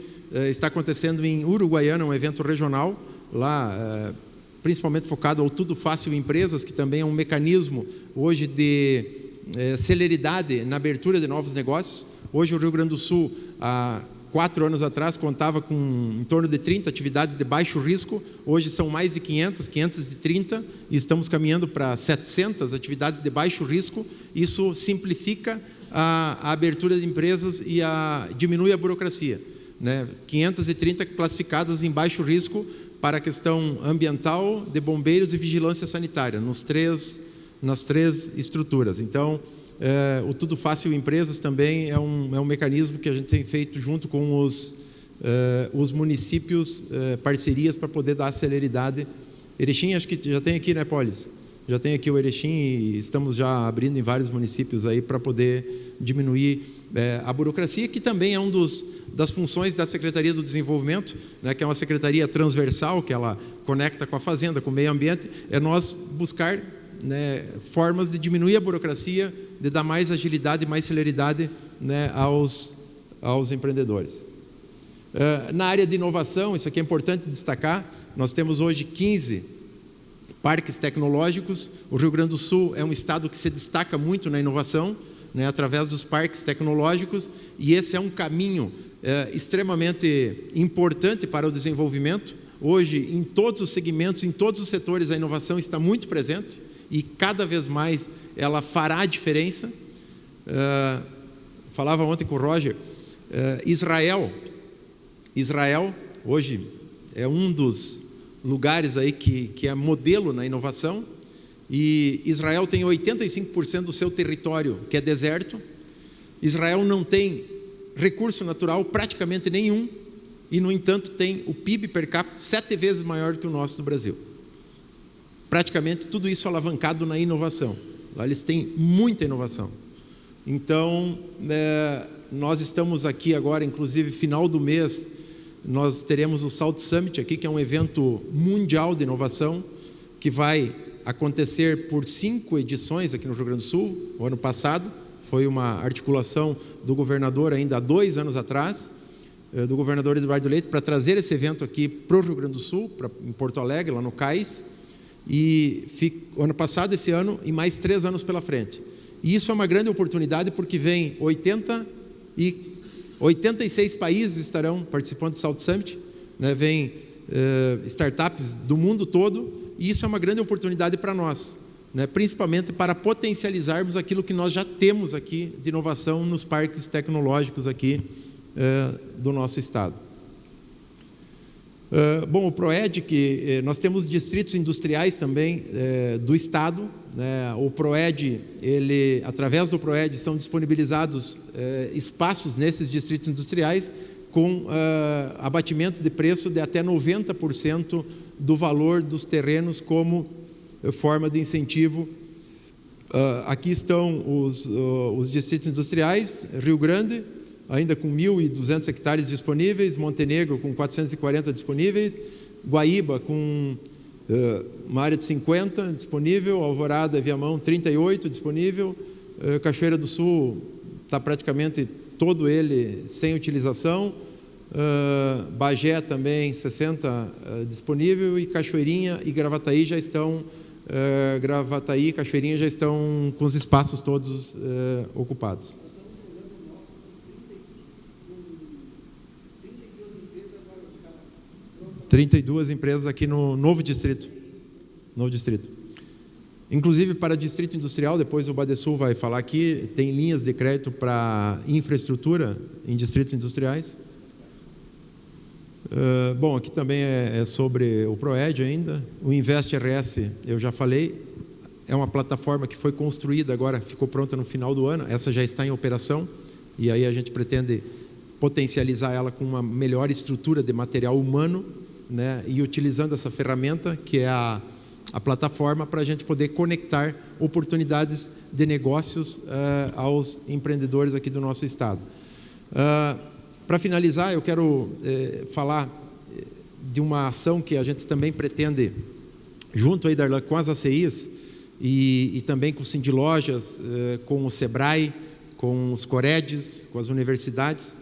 está acontecendo em Uruguaiana, um evento regional, lá principalmente focado ao Tudo Fácil Empresas, que também é um mecanismo hoje de celeridade na abertura de novos negócios. Hoje o Rio Grande do Sul, há 4 anos atrás, contava com em torno de 30 atividades de baixo risco, hoje são mais de 530, e estamos caminhando para 700 atividades de baixo risco. Isso simplifica a abertura de empresas e diminui a burocracia, né? 530 classificadas em baixo risco para a questão ambiental, de bombeiros e vigilância sanitária, nas três estruturas. Então, o Tudo Fácil Empresas também é um mecanismo que a gente tem feito junto com os municípios, parcerias para poder dar celeridade. Erechim, acho que já tem aqui, né, Polis? Já tem aqui o Erechim e estamos já abrindo em vários municípios aí para poder diminuir a burocracia, que também é das funções da Secretaria do Desenvolvimento, né, que é uma secretaria transversal, que ela conecta com a fazenda, com o meio ambiente, é nós buscar, né, formas de diminuir a burocracia, de dar mais agilidade e mais celeridade, né, aos empreendedores. Na área de inovação, isso aqui é importante destacar, nós temos hoje 15 parques tecnológicos. O Rio Grande do Sul é um estado que se destaca muito na inovação, né, através dos parques tecnológicos, e esse é um caminho extremamente importante para o desenvolvimento. Hoje, em todos os segmentos, em todos os setores, a inovação está muito presente e cada vez mais ela fará a diferença. Falava ontem com o Roger, Israel hoje é um dos lugares aí que é modelo na inovação, e Israel tem 85% do seu território que é deserto. Israel não tem recurso natural praticamente nenhum, e no entanto tem o PIB per capita 7 vezes maior que o nosso do Brasil. Praticamente tudo isso alavancado na inovação. Lá eles têm muita inovação. Então, nós estamos aqui agora, inclusive final do mês, nós teremos o Salt Summit aqui, que é um evento mundial de inovação, que vai acontecer por 5 edições aqui no Rio Grande do Sul. O ano passado foi uma articulação do governador, ainda há 2 anos atrás, do governador Eduardo Leite, para trazer esse evento aqui para o Rio Grande do Sul, em Porto Alegre, lá no CAIS, e o ano passado, esse ano, e mais 3 anos pela frente. E isso é uma grande oportunidade, porque vem 86 países estarão participando do Salt Summit, né? Vem startups do mundo todo, e isso é uma grande oportunidade para nós, né? Principalmente para potencializarmos aquilo que nós já temos aqui de inovação nos parques tecnológicos aqui do nosso estado. Bom, o PROED, que nós temos distritos industriais também do estado, né? O PROED, através do PROED são disponibilizados espaços nesses distritos industriais com abatimento de preço de até 90% do valor dos terrenos como forma de incentivo. Aqui estão os distritos industriais: Rio Grande, ainda com 1.200 hectares disponíveis, Montenegro com 440 disponíveis, Guaíba com uma área de 50 disponível, Alvorada e Viamão 38 disponível, Cachoeira do Sul está praticamente todo ele sem utilização, Bagé também 60 disponível, e Cachoeirinha e Gravataí já estão, Gravataí e Cachoeirinha já estão com os espaços todos ocupados. 32 empresas aqui no novo distrito. Inclusive para distrito industrial, depois o Badesul vai falar aqui, tem linhas de crédito para infraestrutura em distritos industriais. Bom, aqui também é sobre o PROED ainda. O Invest RS, eu já falei. é uma plataforma que foi construída, agora ficou pronta no final do ano, essa já está em operação, e aí a gente pretende potencializar ela com uma melhor estrutura de material humano, né, e utilizando essa ferramenta, que é a plataforma, para a gente poder conectar oportunidades de negócios aos empreendedores aqui do nosso estado. Para finalizar, eu quero falar de uma ação que a gente também pretende, junto aí, Darlan, com as ACIs e também com o Sindilojas, com o SEBRAE, com os Coredes, com as universidades.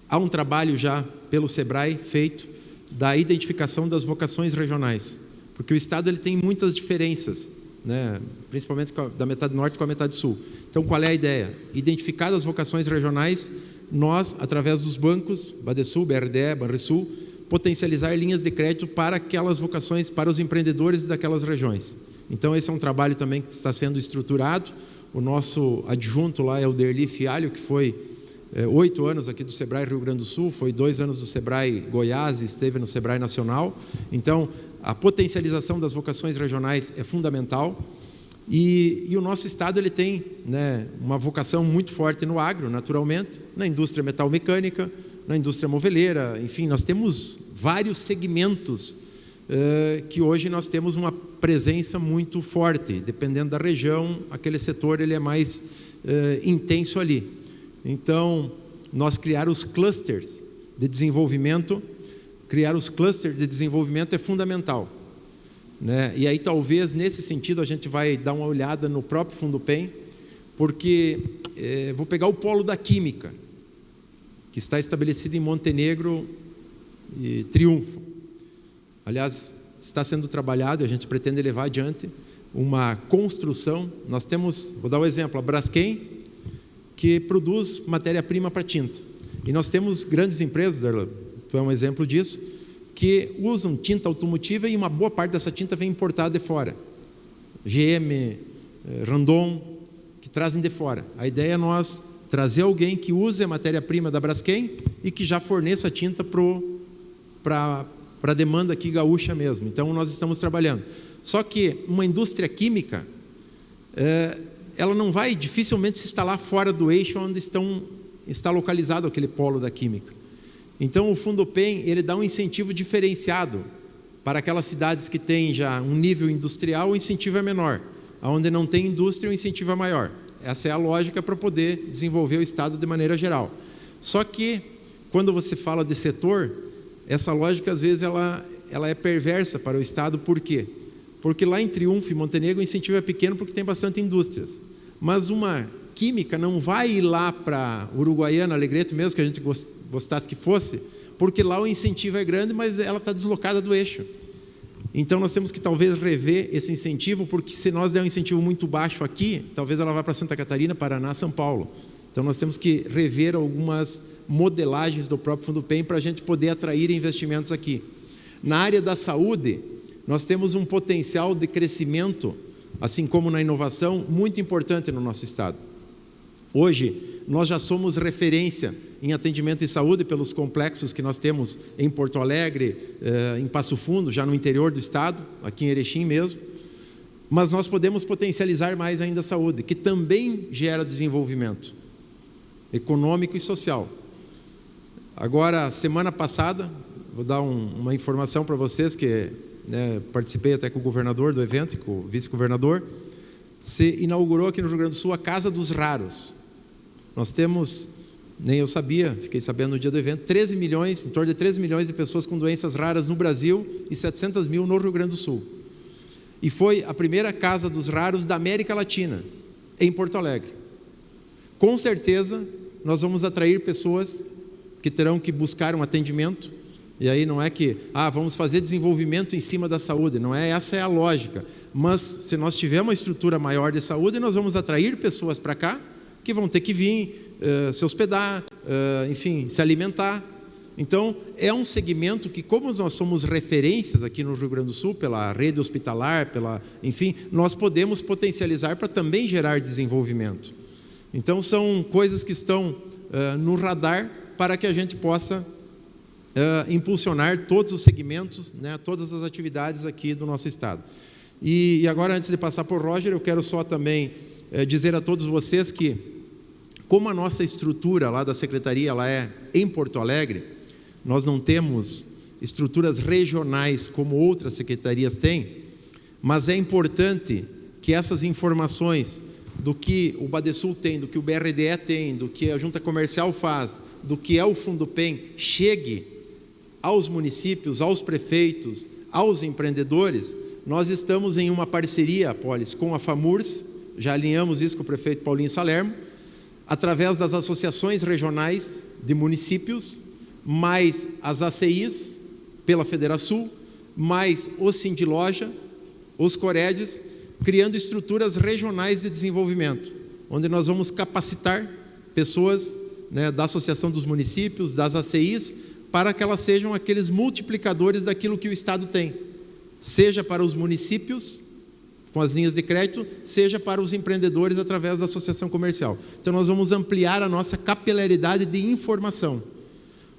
Há um trabalho já pelo SEBRAE feito da identificação das vocações regionais, porque o estado ele tem muitas diferenças, né? Principalmente da metade norte com a metade sul. Então, qual é a ideia? Identificar as vocações regionais, nós, através dos bancos, Badesul, BRDE, Banrisul, potencializar linhas de crédito para aquelas vocações, para os empreendedores daquelas regiões. Então, esse é um trabalho também que está sendo estruturado. O nosso adjunto lá é o Derli Fialho, que foi 8 anos aqui do SEBRAE Rio Grande do Sul, foi 2 anos do SEBRAE Goiás e esteve no SEBRAE Nacional. Então, a potencialização das vocações regionais é fundamental. E o nosso estado ele tem, né, uma vocação muito forte no agro, naturalmente, na indústria metalmecânica, na indústria moveleira, enfim, nós temos vários segmentos que hoje nós temos uma presença muito forte. Dependendo da região, aquele setor ele é mais intenso ali. Então, nós criar os clusters de desenvolvimento, é fundamental, né? E aí talvez nesse sentido a gente vai dar uma olhada no próprio Fundupem, porque vou pegar o polo da química, que está estabelecido em Montenegro e Triunfo. Aliás, está sendo trabalhado e a gente pretende levar adiante uma construção. Nós temos, vou dar um exemplo, a Braskem, que produz matéria-prima para tinta. E nós temos grandes empresas, Darlan, foi um exemplo disso, que usam tinta automotiva e uma boa parte dessa tinta vem importada de fora. GM, Randon, que trazem de fora. A ideia é nós trazer alguém que use a matéria-prima da Braskem e que já forneça a tinta para a demanda aqui gaúcha mesmo. Então, nós estamos trabalhando. Só que uma indústria química, ela não vai dificilmente se instalar fora do eixo onde está localizado aquele polo da química. Então, o Fundupem ele dá um incentivo diferenciado para aquelas cidades que têm já um nível industrial, o incentivo é menor. Onde não tem indústria, o incentivo é maior. Essa é a lógica para poder desenvolver o estado de maneira geral. Só que, quando você fala de setor, essa lógica, às vezes, ela é perversa para o estado. Por quê? Porque lá em Triunfo e Montenegro o incentivo é pequeno porque tem bastante indústrias. Mas uma química não vai ir lá para Uruguaiana, Alegrete, mesmo que a gente gostasse que fosse, porque lá o incentivo é grande, mas ela está deslocada do eixo. Então nós temos que talvez rever esse incentivo, porque se nós der um incentivo muito baixo aqui, talvez ela vá para Santa Catarina, Paraná, São Paulo. Então nós temos que rever algumas modelagens do próprio Fundupem para a gente poder atrair investimentos aqui. Na área da saúde, nós temos um potencial de crescimento, assim como na inovação, muito importante no nosso estado. Hoje, nós já somos referência em atendimento em saúde pelos complexos que nós temos em Porto Alegre, em Passo Fundo, já no interior do estado, aqui em Erechim mesmo. Mas nós podemos potencializar mais ainda a saúde, que também gera desenvolvimento econômico e social. Agora, semana passada, vou dar uma informação para vocês que participei até com o governador do evento, com o vice-governador. Se inaugurou aqui no Rio Grande do Sul a Casa dos Raros. Nós temos, nem eu sabia, fiquei sabendo no dia do evento, 13 milhões, em torno de 13 milhões de pessoas com doenças raras no Brasil e 700 mil no Rio Grande do Sul. E foi a primeira Casa dos Raros da América Latina, em Porto Alegre. Com certeza, nós vamos atrair pessoas que terão que buscar um atendimento. E aí não é que, vamos fazer desenvolvimento em cima da saúde, não é, essa é a lógica. Mas se nós tivermos uma estrutura maior de saúde, nós vamos atrair pessoas para cá, que vão ter que vir, se hospedar, enfim, se alimentar. Então, é um segmento que, como nós somos referências aqui no Rio Grande do Sul, pela rede hospitalar, enfim, nós podemos potencializar para também gerar desenvolvimento. Então, são coisas que estão no radar para que a gente possa impulsionar todos os segmentos, todas as atividades aqui do nosso estado. E agora, antes de passar por Roger, eu quero só também dizer a todos vocês que, como a nossa estrutura lá da Secretaria ela é em Porto Alegre, nós não temos estruturas regionais como outras secretarias têm, mas é importante que essas informações do que o Badesul tem, do que o BRDE tem, do que a Junta Comercial faz, do que é o Fundupem, chegue aos municípios, aos prefeitos, aos empreendedores. Nós estamos em uma parceria, Polis, com a FAMURS, já alinhamos isso com o prefeito Paulinho Salermo, através das associações regionais de municípios, mais as ACIs, pela Federação, mais o Sindiloja, os Coredes, criando estruturas regionais de desenvolvimento, onde nós vamos capacitar pessoas, né, da Associação dos Municípios, das ACIs, para que elas sejam aqueles multiplicadores daquilo que o Estado tem, seja para os municípios, com as linhas de crédito, seja para os empreendedores através da associação comercial. Então nós vamos ampliar a nossa capilaridade de informação,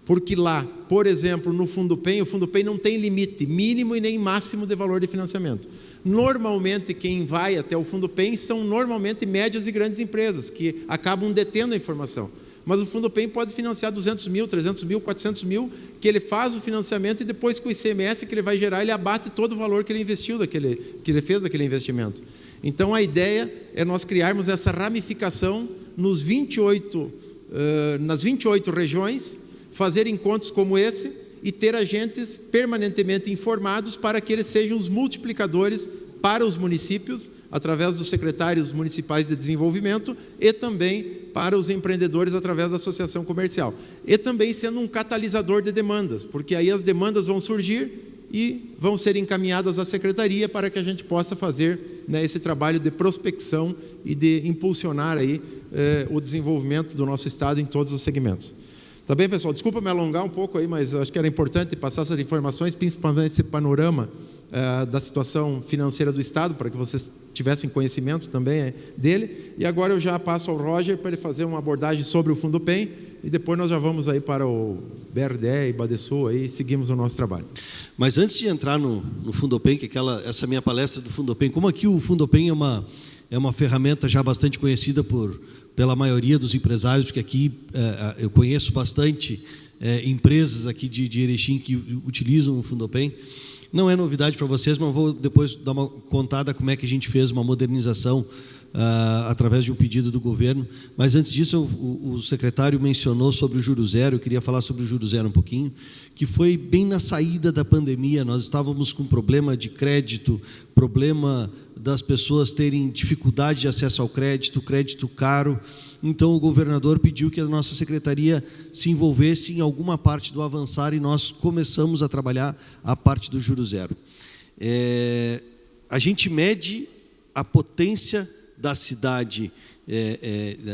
porque lá, por exemplo, no Fundupem, o Fundupem não tem limite mínimo e nem máximo de valor de financiamento. Normalmente quem vai até o Fundupem são normalmente médias e grandes empresas que acabam detendo a informação. Mas o Fundupem pode financiar 200 mil, 300 mil, 400 mil, que ele faz o financiamento e depois com o ICMS que ele vai gerar, ele abate todo o valor que ele investiu, que ele fez daquele investimento. Então a ideia é nós criarmos essa ramificação nas 28 regiões, fazer encontros como esse e ter agentes permanentemente informados para que eles sejam os multiplicadores para os municípios, através dos secretários municipais de desenvolvimento e também para os empreendedores através da associação comercial. E também sendo um catalisador de demandas, porque aí as demandas vão surgir e vão ser encaminhadas à secretaria para que a gente possa fazer, né, esse trabalho de prospecção e de impulsionar aí, o desenvolvimento do nosso estado em todos os segmentos. Tá bem, pessoal? Desculpa me alongar um pouco aí, mas eu acho que era importante passar essas informações, principalmente esse panorama da situação financeira do Estado, para que vocês tivessem conhecimento também dele. E agora eu já passo ao Roger para ele fazer uma abordagem sobre o Fundupem e depois nós já vamos aí para o BRDE e Badesul aí, e seguimos o nosso trabalho. Mas antes de entrar no Fundupem, que essa minha palestra do Fundupem, como aqui o Fundupem é uma ferramenta já bastante conhecida pela maioria dos empresários, porque aqui eu conheço bastante empresas aqui de Erechim que utilizam o Fundupem. Não é novidade para vocês, mas vou depois dar uma contada como é que a gente fez uma modernização através de um pedido do governo. Mas antes disso, o secretário mencionou sobre o Juro Zero. Eu queria falar sobre o Juro Zero um pouquinho, que foi bem na saída da pandemia. Nós estávamos com problema de crédito, problema das pessoas terem dificuldade de acesso ao crédito caro. Então o governador pediu que a nossa secretaria se envolvesse em alguma parte do avançar e nós começamos a trabalhar a parte do Juro Zero. A gente mede a potência da cidade,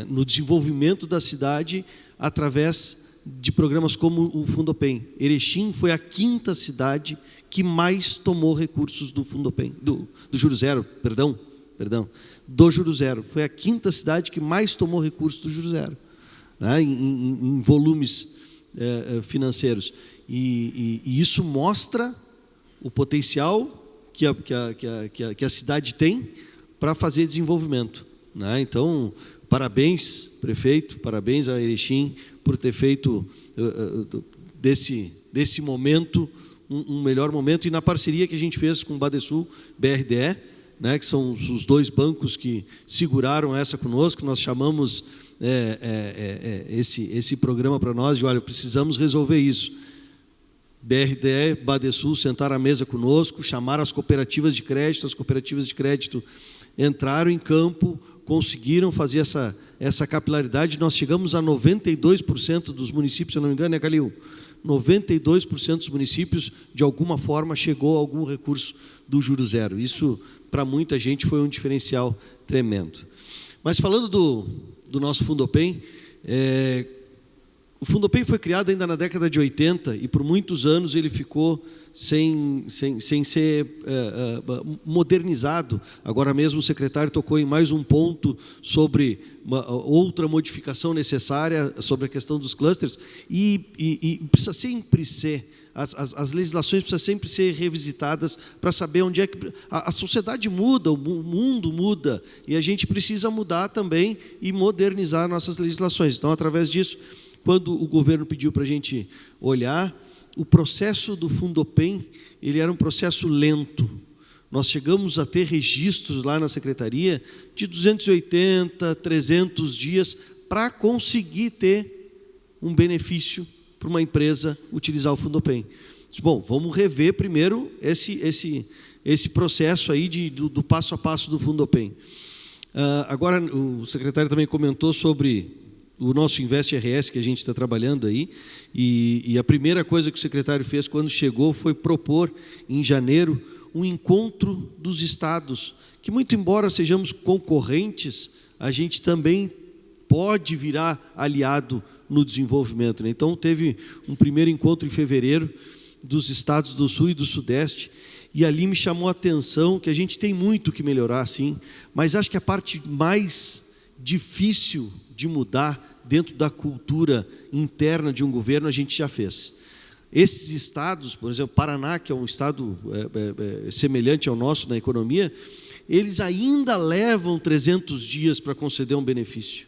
no desenvolvimento da cidade, através de programas como o Fundupem. Erechim foi a 5ª cidade que mais tomou recursos do Fundupem, do Juro Zero, do Juro Zero. Foi a 5ª cidade que mais tomou recursos do Juro Zero, né, em volumes financeiros. E isso mostra o potencial que a cidade tem para fazer desenvolvimento, né? Então, parabéns, prefeito, parabéns a Erechim por ter feito desse momento um melhor momento, e na parceria que a gente fez com o Badesul, BRDE, né, que são os 2 bancos que seguraram essa conosco. Nós chamamos esse programa para nós de, olha, precisamos resolver isso. BRDE, Badesul sentaram à mesa conosco, chamaram as cooperativas de crédito entraram em campo, conseguiram fazer essa capilaridade. Nós chegamos a 92% dos municípios, se eu não me engano, Calil? 92% dos municípios, de alguma forma, chegou a algum recurso do Juro Zero. Isso, para muita gente, foi um diferencial tremendo. Mas falando do nosso Fundupem, o Fundupem foi criado ainda na década de 80 e por muitos anos ele ficou sem ser modernizado. Agora mesmo o secretário tocou em mais um ponto sobre outra modificação necessária sobre a questão dos clusters, e precisa sempre ser as legislações precisam sempre ser revisitadas para saber onde é que a sociedade muda, o mundo muda, e a gente precisa mudar também e modernizar nossas legislações. Então, através disso, quando o governo pediu para a gente olhar, o processo do Fundopem, ele era um processo lento. Nós chegamos a ter registros lá na secretaria de 280, 300 dias para conseguir ter um benefício para uma empresa utilizar o Fundopem. Bom, vamos rever primeiro esse processo aí do passo a passo do Fundopem. Agora, o secretário também comentou sobre o nosso Invest RS que a gente está trabalhando aí, e a primeira coisa que o secretário fez quando chegou foi propor, em janeiro, um encontro dos estados, que muito embora sejamos concorrentes, a gente também pode virar aliado no desenvolvimento, né? Então, teve um primeiro encontro em fevereiro dos estados do Sul e do Sudeste, e ali me chamou a atenção que a gente tem muito que melhorar, sim, mas acho que a parte mais difícil de mudar dentro da cultura interna de um governo a gente já fez. Esses estados, por exemplo, Paraná, que é um estado semelhante ao nosso na economia, eles ainda levam 300 dias para conceder um benefício.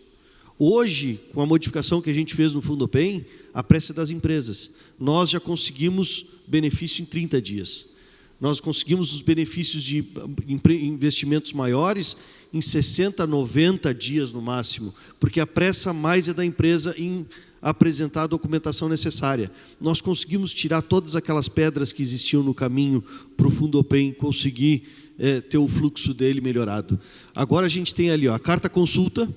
Hoje, com a modificação que a gente fez no Fundopem, a pressa é das empresas. Nós já conseguimos benefício em 30 dias. Nós conseguimos os benefícios de investimentos maiores em 60, 90 dias no máximo, porque a pressa mais é da empresa em apresentar a documentação necessária. Nós conseguimos tirar todas aquelas pedras que existiam no caminho para o Fundopem conseguir ter o fluxo dele melhorado. Agora a gente tem ali a carta consulta,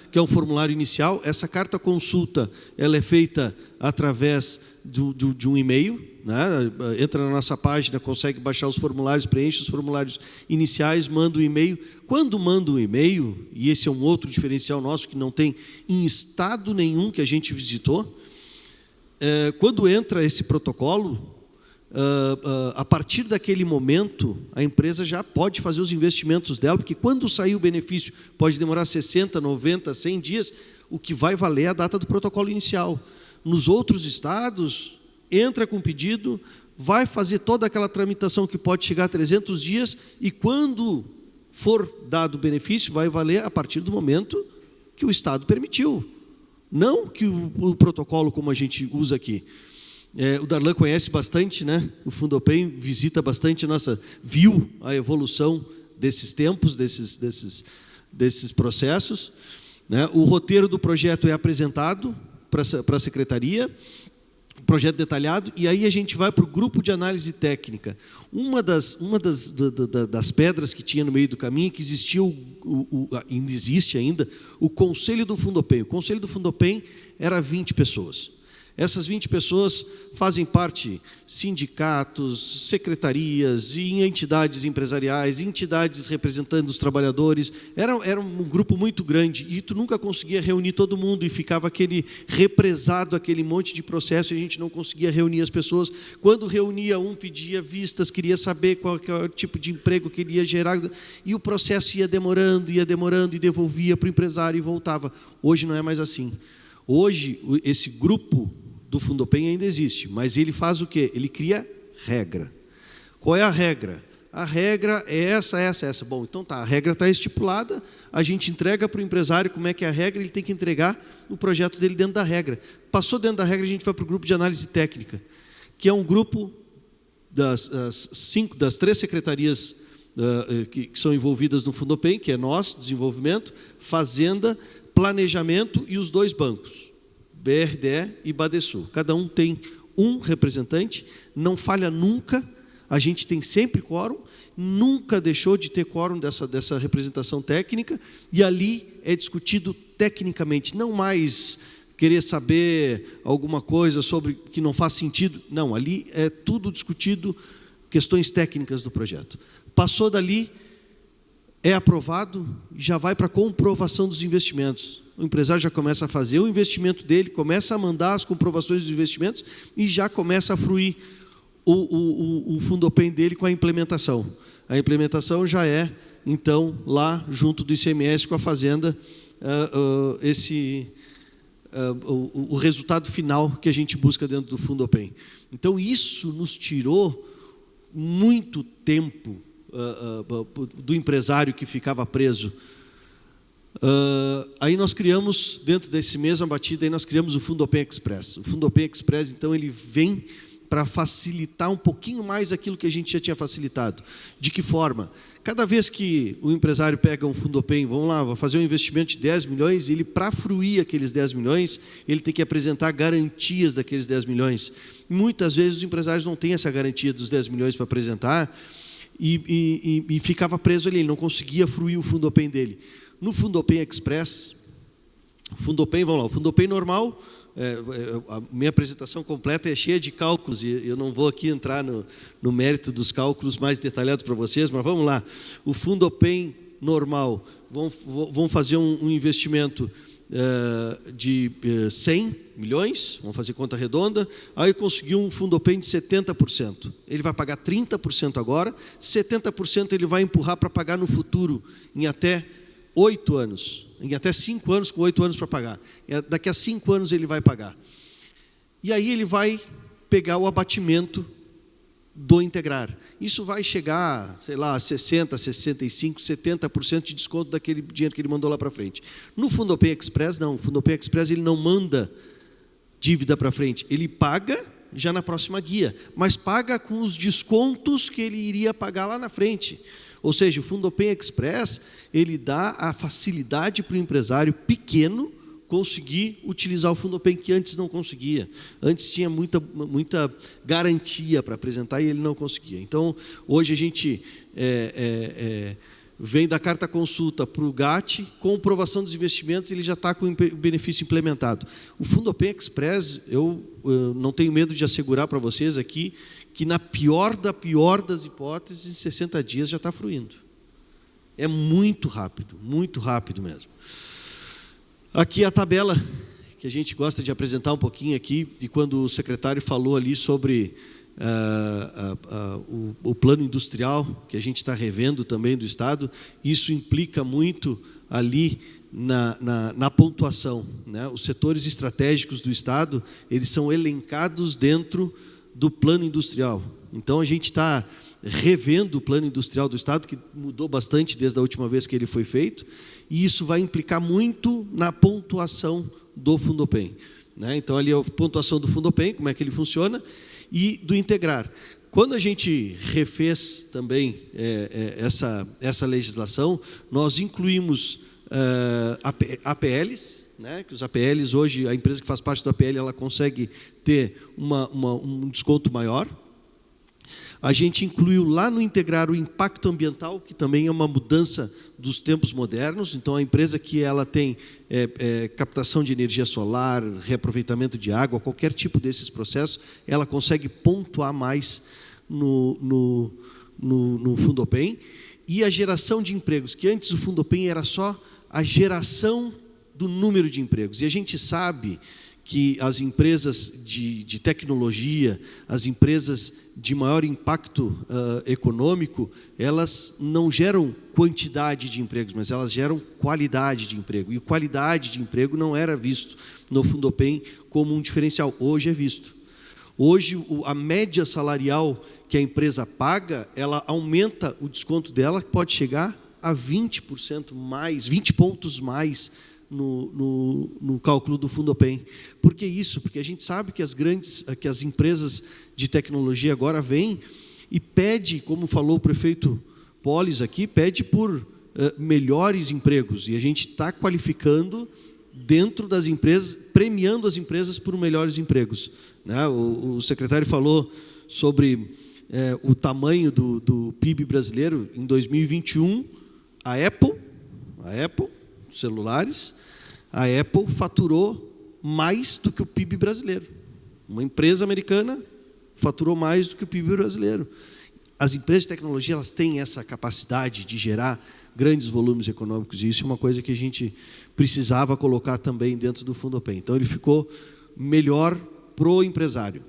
que é um formulário inicial. Essa carta consulta ela é feita através de um e-mail, né? Entra na nossa página, consegue baixar os formulários, preenche os formulários iniciais, manda um e-mail. Quando manda um e-mail, e esse é um outro diferencial nosso que não tem em estado nenhum que a gente visitou, quando entra esse protocolo, a partir daquele momento, a empresa já pode fazer os investimentos dela, porque quando sair o benefício pode demorar 60, 90, 100 dias, o que vai valer é a data do protocolo inicial. Nos outros estados, entra com pedido, vai fazer toda aquela tramitação que pode chegar a 300 dias, e quando for dado o benefício, vai valer a partir do momento que o Estado permitiu, não que o protocolo como a gente usa aqui. O Darlan conhece bastante, né? O Fundopem visita bastante viu a evolução desses tempos, desses processos, né? O roteiro do projeto é apresentado para a secretaria, projeto detalhado, e aí a gente vai para o grupo de análise técnica. Uma das pedras que tinha no meio do caminho, que existia, ainda existe ainda, o Conselho do Fundopem. O Conselho do Fundopem era 20 pessoas. Essas 20 pessoas fazem parte sindicatos, secretarias e entidades empresariais, entidades representando os trabalhadores. Era um grupo muito grande e tu nunca conseguia reunir todo mundo e ficava aquele represado, aquele monte de processo e a gente não conseguia reunir as pessoas. Quando reunia, um pedia vistas, queria saber qual tipo de emprego que ele ia gerar e o processo ia demorando e devolvia para o empresário e voltava. Hoje não é mais assim. Hoje, esse grupo do Fundopem ainda existe, mas ele faz o quê? Ele cria regra. Qual é a regra? A regra é essa. Bom, então tá, a regra está estipulada, a gente entrega para o empresário como é que é a regra, ele tem que entregar o projeto dele dentro da regra. Passou dentro da regra, a gente vai para o grupo de análise técnica, que é um grupo das 3 secretarias que são envolvidas no Fundopem, que é nós, desenvolvimento, fazenda, planejamento e os 2 bancos, BRDE e Badesul. Cada um tem um representante, não falha nunca, a gente tem sempre quórum, nunca deixou de ter quórum dessa representação técnica, e ali é discutido tecnicamente, não mais querer saber alguma coisa sobre que não faz sentido, não, ali é tudo discutido, questões técnicas do projeto. Passou dali, é aprovado, já vai para a comprovação dos investimentos. O empresário já começa a fazer o investimento dele, começa a mandar as comprovações dos investimentos e já começa a fruir o Fundopem dele com a implementação. A implementação já é, então, lá junto do ICMS com a Fazenda, o resultado final que a gente busca dentro do Fundopem. Então, isso nos tirou muito tempo do empresário que ficava preso. Aí nós criamos, dentro desse mesmo batida, aí nós criamos o Fundopem Express. O Fundopem Express, então, ele vem para facilitar um pouquinho mais aquilo que a gente já tinha facilitado. De que forma? Cada vez que o empresário pega um Fundopem, vamos lá, vai fazer um investimento de 10 milhões, ele, para fruir aqueles 10 milhões, ele tem que apresentar garantias daqueles 10 milhões. Muitas vezes os empresários não têm essa garantia dos 10 milhões para apresentar e ficava preso ali, ele não conseguia fruir o Fundopem dele. No Fundopem Express, Fundopem, vamos lá, o Fundopem normal, a minha apresentação completa é cheia de cálculos e eu não vou aqui entrar no mérito dos cálculos mais detalhados para vocês, mas vamos lá. O Fundopem normal, vão fazer um investimento de 100 milhões, vamos fazer conta redonda, aí conseguiu um Fundopem de 70%. Ele vai pagar 30% agora, 70% ele vai empurrar para pagar no futuro, em até 8 anos. Em até 5 anos, com 8 anos para pagar. Daqui a 5 anos ele vai pagar. E aí ele vai pegar o abatimento do integrar. Isso vai chegar, sei lá, a 60%, 65%, 70% de desconto daquele dinheiro que ele mandou lá para frente. No Fundopem Express, não. O Fundopem Express ele não manda dívida para frente. Ele paga já na próxima guia, mas paga com os descontos que ele iria pagar lá na frente. Ou seja, o Fundopem Express, ele dá a facilidade para o empresário pequeno conseguir utilizar o Fundopem que antes não conseguia. Antes tinha muita garantia para apresentar e ele não conseguia. Então, hoje a gente vem da carta consulta para o GAT, com comprovação dos investimentos, ele já está com o benefício implementado. O Fundopem Express, eu não tenho medo de assegurar para vocês aqui, que na pior das hipóteses, em 60 dias já está fruindo. É muito rápido mesmo. Aqui a tabela que a gente gosta de apresentar um pouquinho aqui, de quando o secretário falou ali sobre o plano industrial, que a gente está revendo também do Estado. Isso implica muito ali na pontuação, né? Os setores estratégicos do Estado, eles são elencados dentro do plano industrial. Então a gente está revendo o plano industrial do Estado, que mudou bastante desde a última vez que ele foi feito, e isso vai implicar muito na pontuação do Fundopem, né? Então ali a pontuação do Fundopem, como é que ele funciona, e do integrar. Quando a gente refez também essa legislação, nós incluímos APLs, né? Que os APLs hoje, a empresa que faz parte do APL, ela consegue ter um desconto maior. A gente incluiu lá no integrar o impacto ambiental, que também é uma mudança dos tempos modernos. Então, a empresa que ela tem captação de energia solar, reaproveitamento de água, qualquer tipo desses processos, ela consegue pontuar mais no Fundopem. E a geração de empregos, que antes o Fundopem era só a geração do número de empregos. E a gente sabe que as empresas de tecnologia, as empresas de maior impacto econômico, elas não geram quantidade de empregos, mas elas geram qualidade de emprego. E qualidade de emprego não era visto no Fundopem como um diferencial. Hoje é visto. Hoje, a média salarial que a empresa paga, ela aumenta o desconto dela, que pode chegar a 20% mais, 20 pontos mais no cálculo do Fundopem. Por que isso? Porque a gente sabe que as empresas de tecnologia agora vêm e pede, como falou o prefeito Polis aqui, pede por melhores empregos. E a gente está qualificando dentro das empresas, premiando as empresas por melhores empregos, né? O secretário falou sobre o tamanho do PIB brasileiro. Em 2021, a Apple, celulares, a Apple faturou mais do que o PIB brasileiro. Uma empresa americana faturou mais do que o PIB brasileiro. As empresas de tecnologia, elas têm essa capacidade de gerar grandes volumes econômicos, e isso é uma coisa que a gente precisava colocar também dentro do Fundopem. Então ele ficou melhor pro empresário.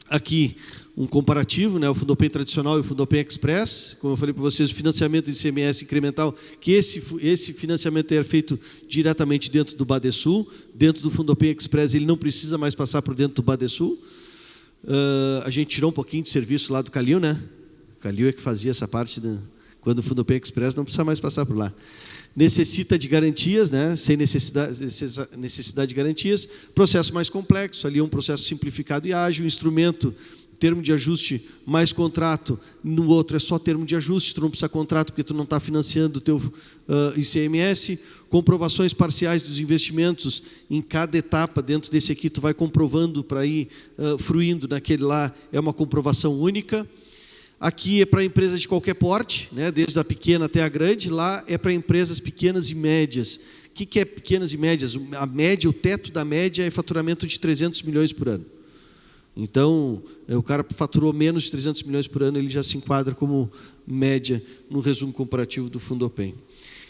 Aqui um comparativo, né, o Fundopem tradicional e o Fundopem Express. Como eu falei para vocês, o financiamento do ICMS incremental, que esse financiamento é feito diretamente dentro do Badesul. Dentro do Fundopem Express ele não precisa mais passar por dentro do Badesul. A gente tirou um pouquinho de serviço lá do Calil, né? O Calil é que fazia essa parte, quando o Fundopem Express não precisa mais passar por lá. Necessita de garantias, né? Sem necessidade de garantias. Processo mais complexo, ali é um processo simplificado e ágil. Instrumento, termo de ajuste mais contrato. No outro é só termo de ajuste, tu não precisa contrato porque tu não está financiando o teu ICMS. Comprovações parciais dos investimentos em cada etapa. Dentro desse aqui tu vai comprovando para ir fruindo. Naquele lá é uma comprovação única. Aqui é para empresas de qualquer porte, né? Desde a pequena até a grande. Lá é para empresas pequenas e médias. O que é pequenas e médias? A média, o teto da média é faturamento de 300 milhões por ano. Então, o cara faturou menos de 300 milhões por ano, ele já se enquadra como média no resumo comparativo do Fundopem.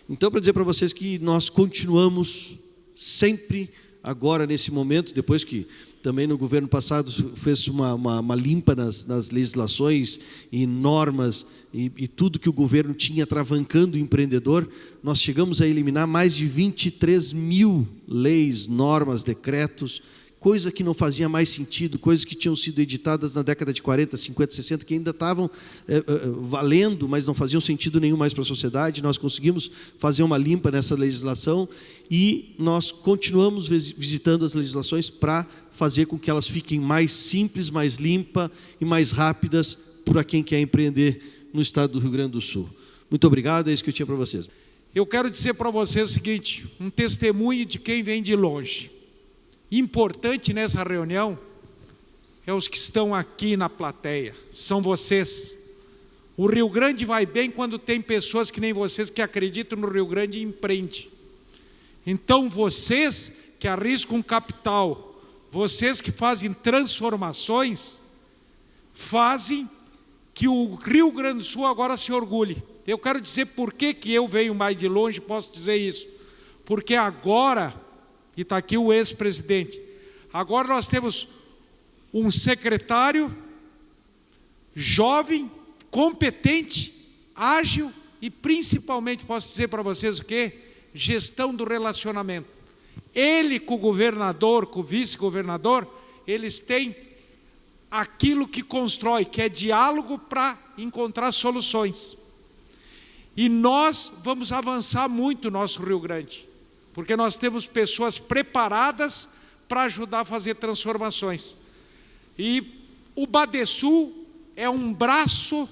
Então, para dizer para vocês que nós continuamos sempre agora nesse momento, depois que também no governo passado fez uma limpa nas legislações e normas e tudo que o governo tinha travancando o empreendedor, nós chegamos a eliminar mais de 23 mil leis, normas, decretos, coisa que não fazia mais sentido, coisas que tinham sido editadas na década de 40, 50, 60, que ainda estavam valendo, mas não faziam sentido nenhum mais para a sociedade. Nós conseguimos fazer uma limpa nessa legislação e nós continuamos visitando as legislações para fazer com que elas fiquem mais simples, mais limpas e mais rápidas para quem quer empreender no estado do Rio Grande do Sul. Muito obrigado, é isso que eu tinha para vocês. Eu quero dizer para vocês o seguinte, um testemunho de quem vem de longe. Importante nessa reunião é os que estão aqui na plateia, são vocês. O Rio Grande vai bem quando tem pessoas que nem vocês que acreditam no Rio Grande e empreendem. Então vocês que arriscam capital, vocês que fazem transformações, fazem que o Rio Grande do Sul agora se orgulhe. Eu quero dizer por que eu venho mais de longe, posso dizer isso. Porque agora, e está aqui o ex-presidente, agora nós temos um secretário jovem, competente, ágil e principalmente, posso dizer para vocês o quê? Gestão do relacionamento. Ele com o governador, com o vice-governador, eles têm aquilo que constrói, que é diálogo para encontrar soluções. E nós vamos avançar muito no nosso Rio Grande, porque nós temos pessoas preparadas para ajudar a fazer transformações. E o Badesul é um braço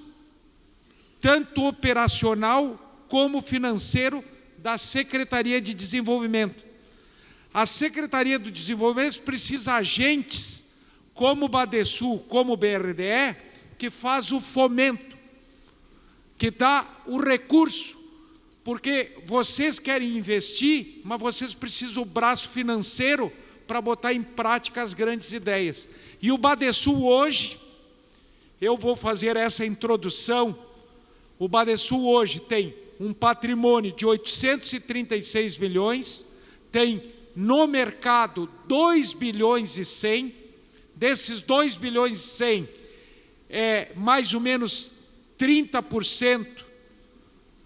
tanto operacional como financeiro da Secretaria de Desenvolvimento. A Secretaria do Desenvolvimento precisa de agentes como o Badesul, como o BRDE, que faz o fomento, que dá o recurso, porque vocês querem investir, mas vocês precisam do braço financeiro para botar em prática as grandes ideias. E o Badesul hoje, eu vou fazer essa introdução, o Badesul hoje tem um patrimônio de 836 milhões, tem no mercado 2 bilhões e 100, desses 2 bilhões e 100, mais ou menos 30%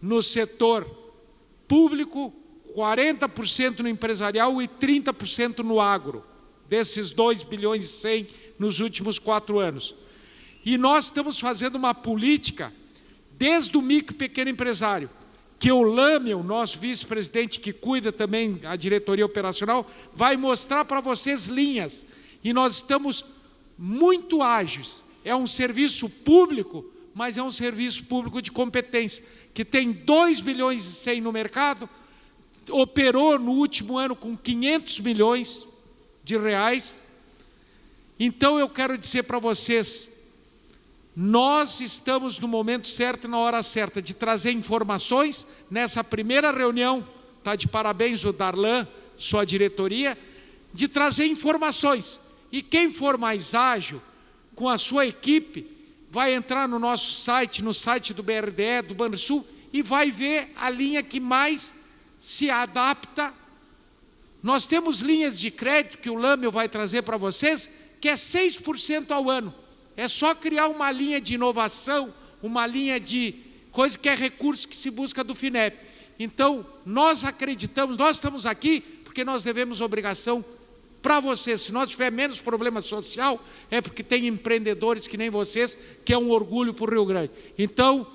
no setor público, 40% no empresarial e 30% no agro, desses 2 bilhões e 100 nos últimos 4 anos. E nós estamos fazendo uma política, desde o micro e pequeno empresário, que o Lame, o nosso vice-presidente que cuida também a diretoria operacional, vai mostrar para vocês linhas. E nós estamos muito ágeis. É um serviço público, mas é um serviço público de competência, que tem 2 bilhões e 100 no mercado, operou no último ano com 500 milhões de reais. Então eu quero dizer para vocês, nós estamos no momento certo e na hora certa de trazer informações. Nessa primeira reunião, está de parabéns o Darlan, sua diretoria, de trazer informações. E quem for mais ágil, com a sua equipe, vai entrar no nosso site, no site do BRDE, do Banrisul, e vai ver a linha que mais se adapta. Nós temos linhas de crédito que o Lâmio vai trazer para vocês, que é 6% ao ano. É só criar uma linha de inovação, uma linha de coisa que é recurso que se busca do FINEP. Então, nós acreditamos, nós estamos aqui porque nós devemos obrigação para vocês. Se nós tiver menos problema social, é porque tem empreendedores que nem vocês, que é um orgulho para o Rio Grande. Então,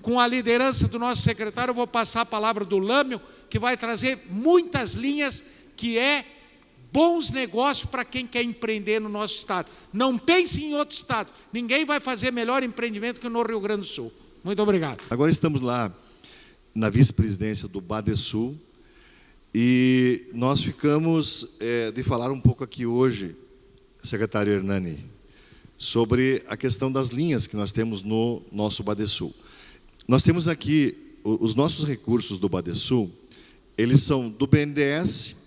com a liderança do nosso secretário, eu vou passar a palavra do Lâmio, que vai trazer muitas linhas que é bons negócios para quem quer empreender no nosso estado. Não pense em outro estado. Ninguém vai fazer melhor empreendimento que no Rio Grande do Sul. Muito obrigado. Agora estamos lá na vice-presidência do Badesul e nós ficamos de falar um pouco aqui hoje, secretário Hernani, sobre a questão das linhas que nós temos no nosso Badesul. Nós temos aqui os nossos recursos do Badesul, eles são do BNDES,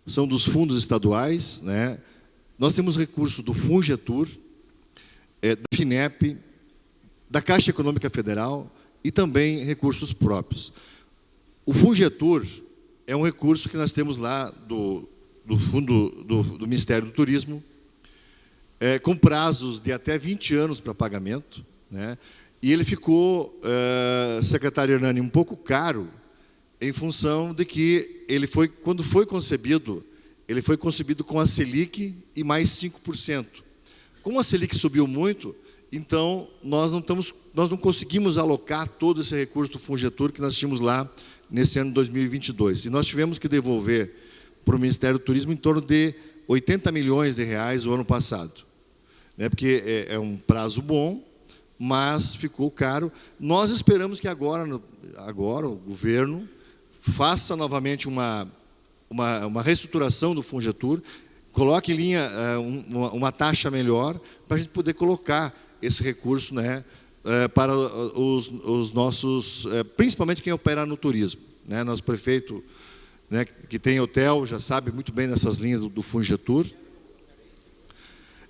são dos fundos estaduais, né? Nós temos recursos do Fungetur, da FINEP, da Caixa Econômica Federal e também recursos próprios. O Fungetur é um recurso que nós temos lá do fundo do Ministério do Turismo, com prazos de até 20 anos para pagamento, né? E ele ficou, secretário Hernani, um pouco caro, em função de que ele foi, quando foi concebido, ele foi concebido com a Selic e mais 5%. Como a Selic subiu muito, então nós não conseguimos alocar todo esse recurso do Fungetur que nós tínhamos lá nesse ano de 2022. E nós tivemos que devolver para o Ministério do Turismo em torno de 80 milhões de reais o ano passado, né? Porque é um prazo bom, mas ficou caro. Nós esperamos que agora o governo faça novamente uma reestruturação do Fungetur, coloque em linha uma taxa melhor, para a gente poder colocar esse recurso, né, para os nossos, principalmente quem opera no turismo, né? Nosso prefeito, né, que tem hotel, já sabe muito bem dessas linhas do Fungetur.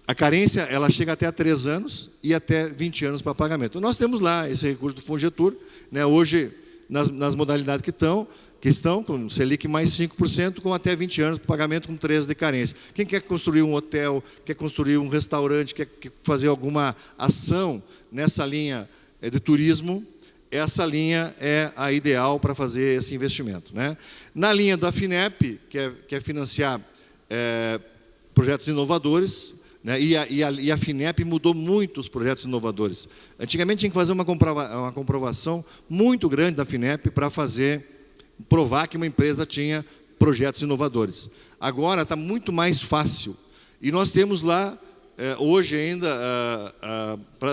A carência, ela chega até a 3 anos e até 20 anos para pagamento. Nós temos lá esse recurso do Fungetur, né, hoje, nas modalidades que estão com Selic mais 5%, com até 20 anos para pagamento, com 13 de carência. Quem quer construir um hotel, quer construir um restaurante, quer fazer alguma ação nessa linha de turismo, essa linha é a ideal para fazer esse investimento, né? Na linha da FINEP, que é financiar projetos inovadores, né? E a FINEP mudou muito os projetos inovadores. Antigamente tinha que fazer uma comprovação muito grande da FINEP para provar que uma empresa tinha projetos inovadores. Agora está muito mais fácil. E nós temos lá, hoje ainda,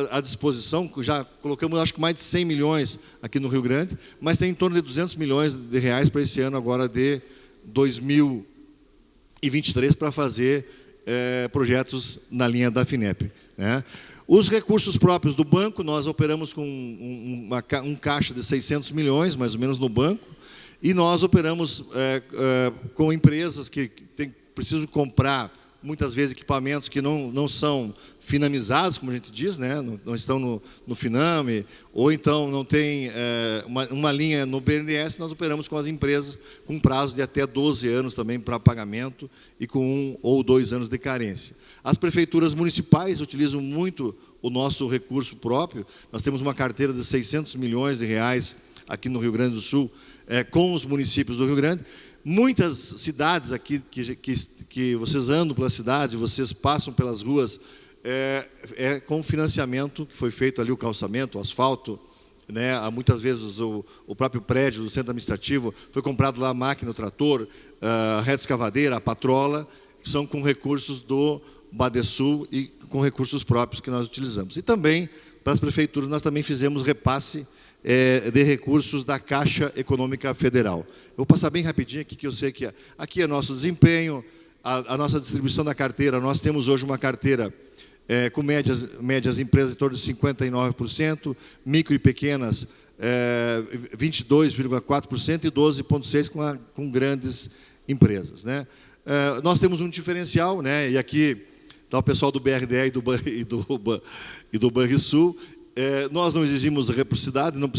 à disposição, já colocamos acho que mais de 100 milhões aqui no Rio Grande, mas tem em torno de 200 milhões de reais para esse ano agora de 2023 para fazer projetos na linha da FINEP, né? Os recursos próprios do banco, nós operamos com um caixa de 600 milhões, mais ou menos, no banco, e nós operamos com empresas que precisam comprar, muitas vezes, equipamentos que não são finamizados, como a gente diz, né? Não estão no Finame, ou então não tem uma linha no BNDES. Nós operamos com as empresas com prazo de até 12 anos também para pagamento e com 1 ou 2 anos de carência. As prefeituras municipais utilizam muito o nosso recurso próprio. Nós temos uma carteira de 600 milhões de reais aqui no Rio Grande do Sul, com os municípios do Rio Grande. Muitas cidades aqui que vocês andam pela cidade, vocês passam pelas ruas, com financiamento que foi feito ali, o calçamento, o asfalto, né? Muitas vezes o próprio prédio do centro administrativo foi comprado lá a máquina, o trator, a reta escavadeira, a patrola, são com recursos do Badesul e com recursos próprios que nós utilizamos. E também, para as prefeituras, nós também fizemos repasse de recursos da Caixa Econômica Federal. Eu vou passar bem rapidinho aqui, que eu sei que aqui é nosso desempenho, a nossa distribuição da carteira. Nós temos hoje uma carteira com médias empresas em torno de 59%, micro e pequenas 22,4% e 12,6% com grandes empresas, né? Nós temos um diferencial, né? E aqui está o pessoal do BRDE e do Banrisul. Nós não exigimos reciprocidade, não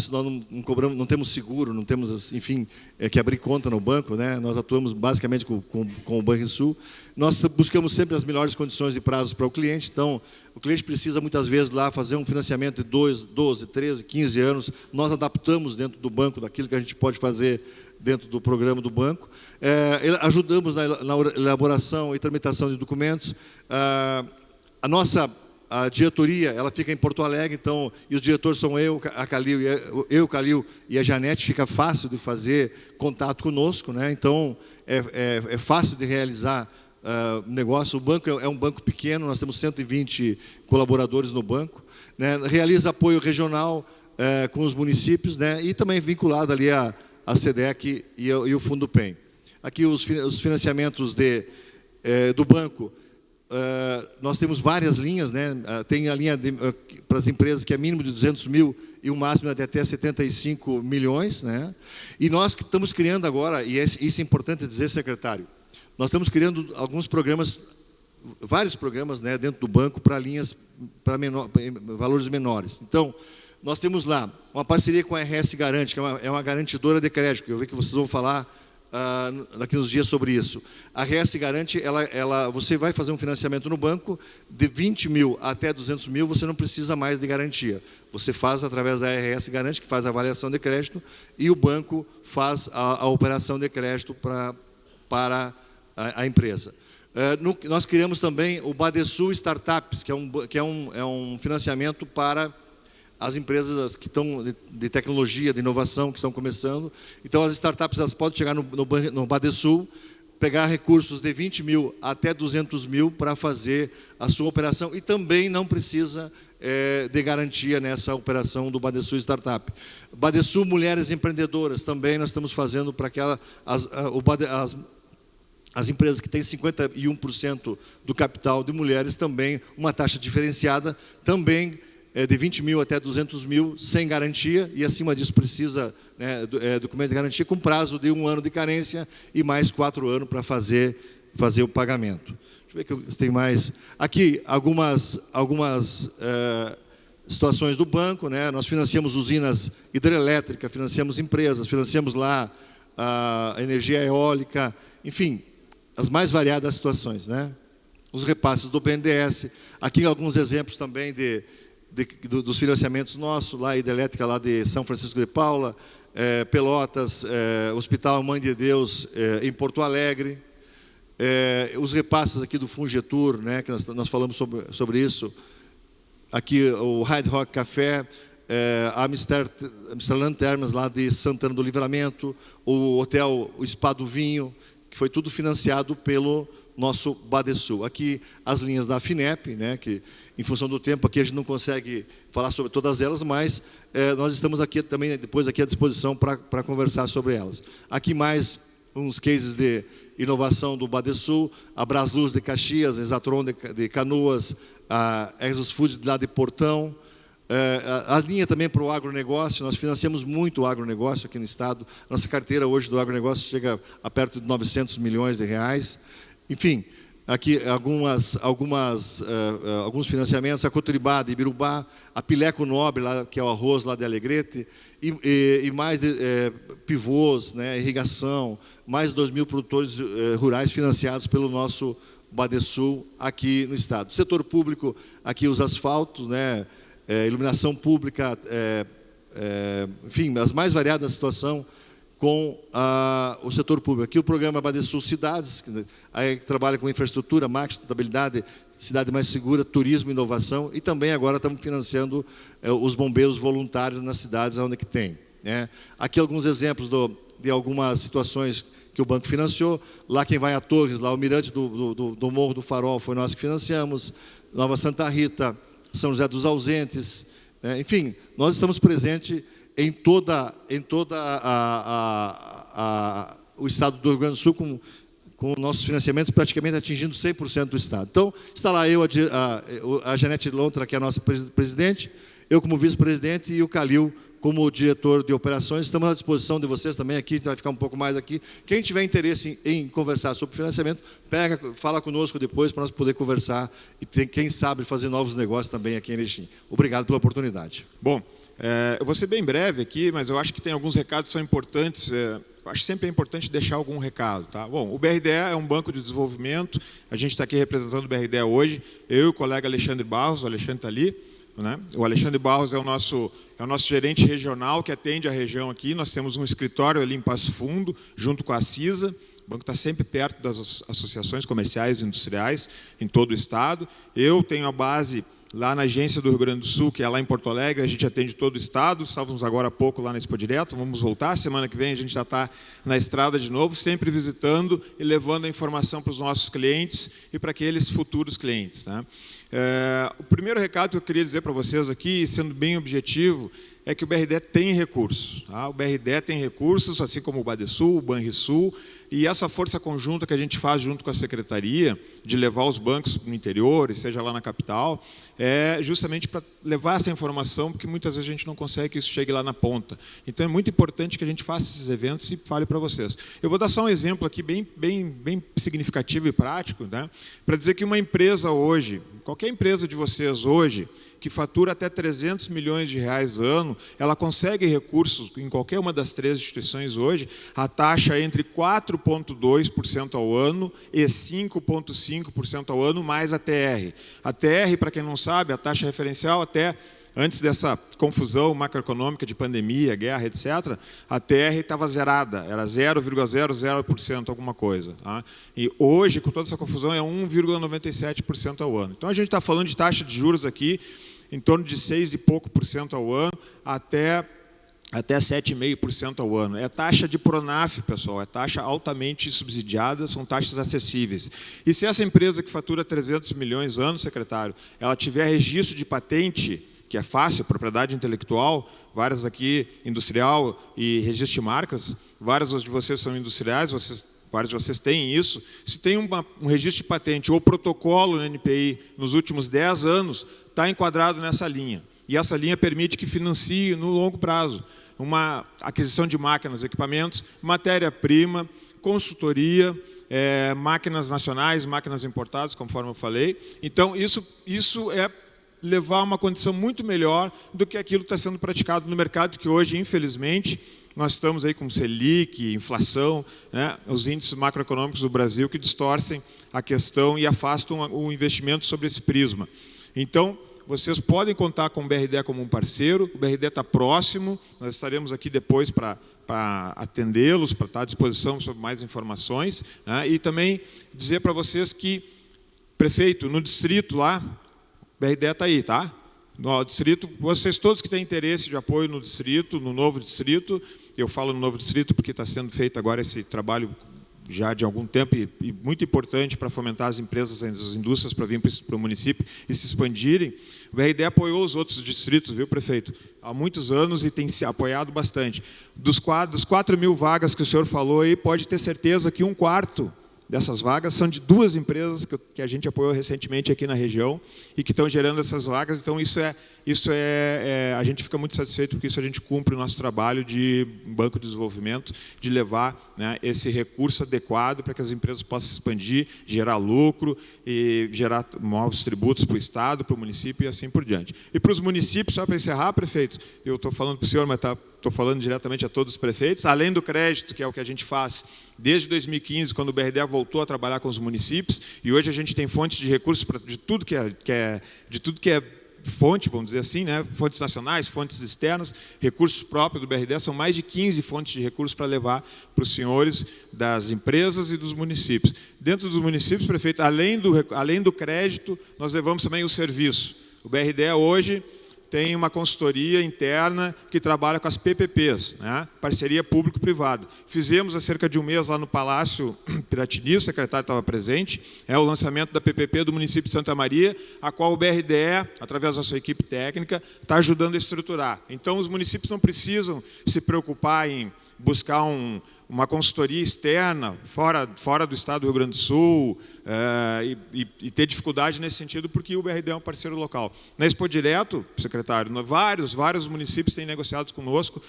cobramos, não temos seguro, não temos, enfim, que abrir conta no banco, né? Nós atuamos basicamente com o Banrisul. Nós buscamos sempre as melhores condições e prazos para o cliente. Então, o cliente precisa muitas vezes lá fazer um financiamento de 12, 13, 15 anos. Nós adaptamos dentro do banco daquilo que a gente pode fazer dentro do programa do banco. Ajudamos na elaboração e tramitação de documentos. A diretoria, ela fica em Porto Alegre, então, e os diretores são eu, o Calil e a Janete. Fica fácil de fazer contato conosco, né? Então, é fácil de realizar negócio. O banco é um banco pequeno, nós temos 120 colaboradores no banco, né? Realiza apoio regional com os municípios, né? E também vinculado ali a SEDEC e o Fundo PEN. Aqui os financiamentos do banco. Nós temos várias linhas, né? Tem a linha para as empresas que é mínimo de 200 mil e o máximo de até 75 milhões, né? E nós estamos criando agora, e isso é importante dizer, secretário, nós estamos criando alguns programas, vários programas, né, dentro do banco para linhas para valores menores. Então, nós temos lá uma parceria com a RS Garante, que é uma garantidora de crédito, que eu vejo que vocês vão falar daqui uns dias sobre isso. A RS Garante, você vai fazer um financiamento no banco de 20 mil até 200 mil, você não precisa mais de garantia. Você faz através da RS Garante, que faz a avaliação de crédito, e o banco faz a operação de crédito para a empresa. Nós criamos também o Badesul Startups, que é um financiamento para as empresas que estão de tecnologia, de inovação, que estão começando. Então, as startups elas podem chegar no Badesul, pegar recursos de 20 mil até 200 mil para fazer a sua operação, e também não precisa de garantia nessa operação do Badesul Startup. Badesul Mulheres Empreendedoras, também nós estamos fazendo para as empresas que têm 51% do capital de mulheres, também uma taxa diferenciada, também de 20 mil até 200 mil, sem garantia, e acima disso precisa, né, documento de garantia, com prazo de 1 ano de carência e mais 4 anos para fazer o pagamento. Deixa eu ver que eu tenho mais. Aqui, algumas situações do banco, né? Nós financiamos usinas hidrelétricas, financiamos empresas, financiamos lá a energia eólica, enfim, as mais variadas situações, né? Os repasses do BNDES. Aqui alguns exemplos também dos financiamentos nossos, lá a hidrelétrica lá de São Francisco de Paula, Pelotas, Hospital Mãe de Deus em Porto Alegre, os repasses aqui do Fungetur, né, que nós falamos sobre isso, aqui o Hard Rock Café, a Amsterdã Termas lá de Santana do Livramento, o hotel, o Spa do Vinho, que foi tudo financiado pelo nosso Badesul. Aqui as linhas da FINEP, né, que em função do tempo aqui a gente não consegue falar sobre todas elas, mas nós estamos aqui também depois aqui à disposição para conversar sobre elas. Aqui mais uns cases de inovação do Badesul, a Brasluz de Caxias, a Exatron de Canoas, a Exos Food lá de Portão, a linha também para o agronegócio. Nós financiamos muito o agronegócio aqui no estado. Nossa carteira hoje do agronegócio chega a perto de 900 milhões de reais. Enfim, aqui alguns financiamentos, a Cotribá de Ibirubá, a Pileco Nobre, lá, que é o arroz lá de Alegrete, e mais pivôs, né, irrigação, mais de 2 mil produtores rurais financiados pelo nosso Badesul aqui no estado. Setor público, aqui os asfaltos, né, iluminação pública, enfim, as mais variadas situações com o setor público. Aqui o programa Badesul Cidades, que trabalha com infraestrutura, marketing, sustentabilidade, cidade mais segura, turismo e inovação, e também agora estamos financiando os bombeiros voluntários nas cidades onde que tem, né? Aqui alguns exemplos de algumas situações que o banco financiou. Lá quem vai a Torres, lá o mirante do Morro do Farol, foi nós que financiamos. Nova Santa Rita, São José dos Ausentes, né? Enfim, nós estamos presentes em toda o estado do Rio Grande do Sul, com nossos financiamentos praticamente atingindo 100% do estado. Então, está lá a Janete Lontra, que é a nossa presidente, eu como vice-presidente, e o Calil como diretor de operações, estamos à disposição de vocês também aqui, a gente vai ficar um pouco mais aqui. Quem tiver interesse em conversar sobre financiamento, fala conosco depois para nós poder conversar e, quem sabe, fazer novos negócios também aqui em Erechim. Obrigado pela oportunidade. Bom, eu vou ser bem breve aqui, mas eu acho que tem alguns recados que são importantes. Acho que sempre é importante deixar algum recado. Tá? Bom, o BRDE é um banco de desenvolvimento, a gente está aqui representando o BRDE hoje, eu e o colega Alexandre Barros, o Alexandre está ali, né? O Alexandre Barros é o nosso gerente regional que atende a região aqui, nós temos um escritório ali em Passo Fundo, junto com a CISA, o banco está sempre perto das associações comerciais e industriais em todo o estado. Eu tenho a base lá na agência do Rio Grande do Sul, que é lá em Porto Alegre, a gente atende todo o estado, estávamos agora há pouco lá na Expo Direto, vamos voltar, semana que vem a gente já está na estrada de novo, sempre visitando e levando a informação para os nossos clientes e para aqueles futuros clientes. Né? O primeiro recado que eu queria dizer para vocês aqui, sendo bem objetivo, é que o BRDE tem recursos. Tá? O BRDE tem recursos, assim como o Badesul, o Banrisul, e essa força conjunta que a gente faz junto com a Secretaria, de levar os bancos no interior, seja lá na capital, é justamente para levar essa informação, porque muitas vezes a gente não consegue que isso chegue lá na ponta. Então é muito importante que a gente faça esses eventos e fale para vocês. Eu vou dar só um exemplo aqui bem significativo e prático, né? Para dizer que uma empresa hoje, qualquer empresa de vocês hoje, que fatura até 300 milhões de reais ano, ela consegue recursos em qualquer uma das 3 instituições hoje, a taxa entre 4,2% ao ano e 5,5% ao ano, mais a TR. A TR, para quem não sabe, a taxa referencial até antes dessa confusão macroeconômica de pandemia, guerra, etc., a TR estava zerada, era 0,00%, alguma coisa. Tá? E hoje, com toda essa confusão, é 1,97% ao ano. Então, a gente está falando de taxa de juros aqui, em torno de 6 e pouco por cento ao ano, até 7,5% ao ano. É taxa de Pronaf, pessoal, é taxa altamente subsidiada, são taxas acessíveis. E se essa empresa que fatura 300 milhões ano, secretário, ela tiver registro de patente, que é fácil, propriedade intelectual, várias aqui, industrial e registro de marcas, várias de vocês são industriais, vários de vocês têm isso. Se tem um registro de patente ou protocolo no NPI nos últimos 10 anos, está enquadrado nessa linha. E essa linha permite que financie no longo prazo uma aquisição de máquinas, equipamentos, matéria-prima, consultoria, máquinas nacionais, máquinas importadas, conforme eu falei. Então, isso é levar a uma condição muito melhor do que aquilo que está sendo praticado no mercado, que hoje, infelizmente, nós estamos aí com Selic, inflação, né, os índices macroeconômicos do Brasil que distorcem a questão e afastam o investimento sobre esse prisma. Então, vocês podem contar com o BRDE como um parceiro, o BRDE está próximo, nós estaremos aqui depois para atendê-los, para estar à disposição sobre mais informações, né, e também dizer para vocês que, prefeito, no distrito lá, o BRDE está aí, tá? No distrito, vocês todos que têm interesse de apoio no distrito, no novo distrito, eu falo no novo distrito porque está sendo feito agora esse trabalho já de algum tempo e muito importante para fomentar as empresas, as indústrias para vir para o município e se expandirem. O BRDE apoiou os outros distritos, viu, prefeito? Há muitos anos e tem se apoiado bastante. Dos 4 mil vagas que o senhor falou aí, pode ter certeza que 1/4 dessas vagas são de 2 empresas que a gente apoiou recentemente aqui na região e que estão gerando essas vagas. Então, a gente fica muito satisfeito porque isso a gente cumpre o nosso trabalho de banco de desenvolvimento, de levar, né, esse recurso adequado para que as empresas possam se expandir, gerar lucro e gerar novos tributos para o Estado, para o município e assim por diante. E para os municípios, só para encerrar, prefeito, eu estou falando para o senhor, mas estou falando diretamente a todos os prefeitos, além do crédito, que é o que a gente faz desde 2015, quando o BRDE voltou a trabalhar com os municípios, e hoje a gente tem fontes de recursos de tudo que é fonte, vamos dizer assim, né? Fontes nacionais, fontes externas, recursos próprios do BRDE, são mais de 15 fontes de recursos para levar para os senhores das empresas e dos municípios. Dentro dos municípios, prefeito, além do crédito, nós levamos também o serviço. O BRDE hoje tem uma consultoria interna que trabalha com as PPPs, né? Parceria público-privada. Fizemos há cerca de um mês lá no Palácio Piratini, o secretário estava presente, o lançamento da PPP do município de Santa Maria, a qual o BRDE, através da sua equipe técnica, está ajudando a estruturar. Então, os municípios não precisam se preocupar em buscar um uma consultoria externa, fora do estado do Rio Grande do Sul, e ter dificuldade nesse sentido, porque o BRD é um parceiro local. Na Expo Direto, secretário, vários municípios têm negociado conosco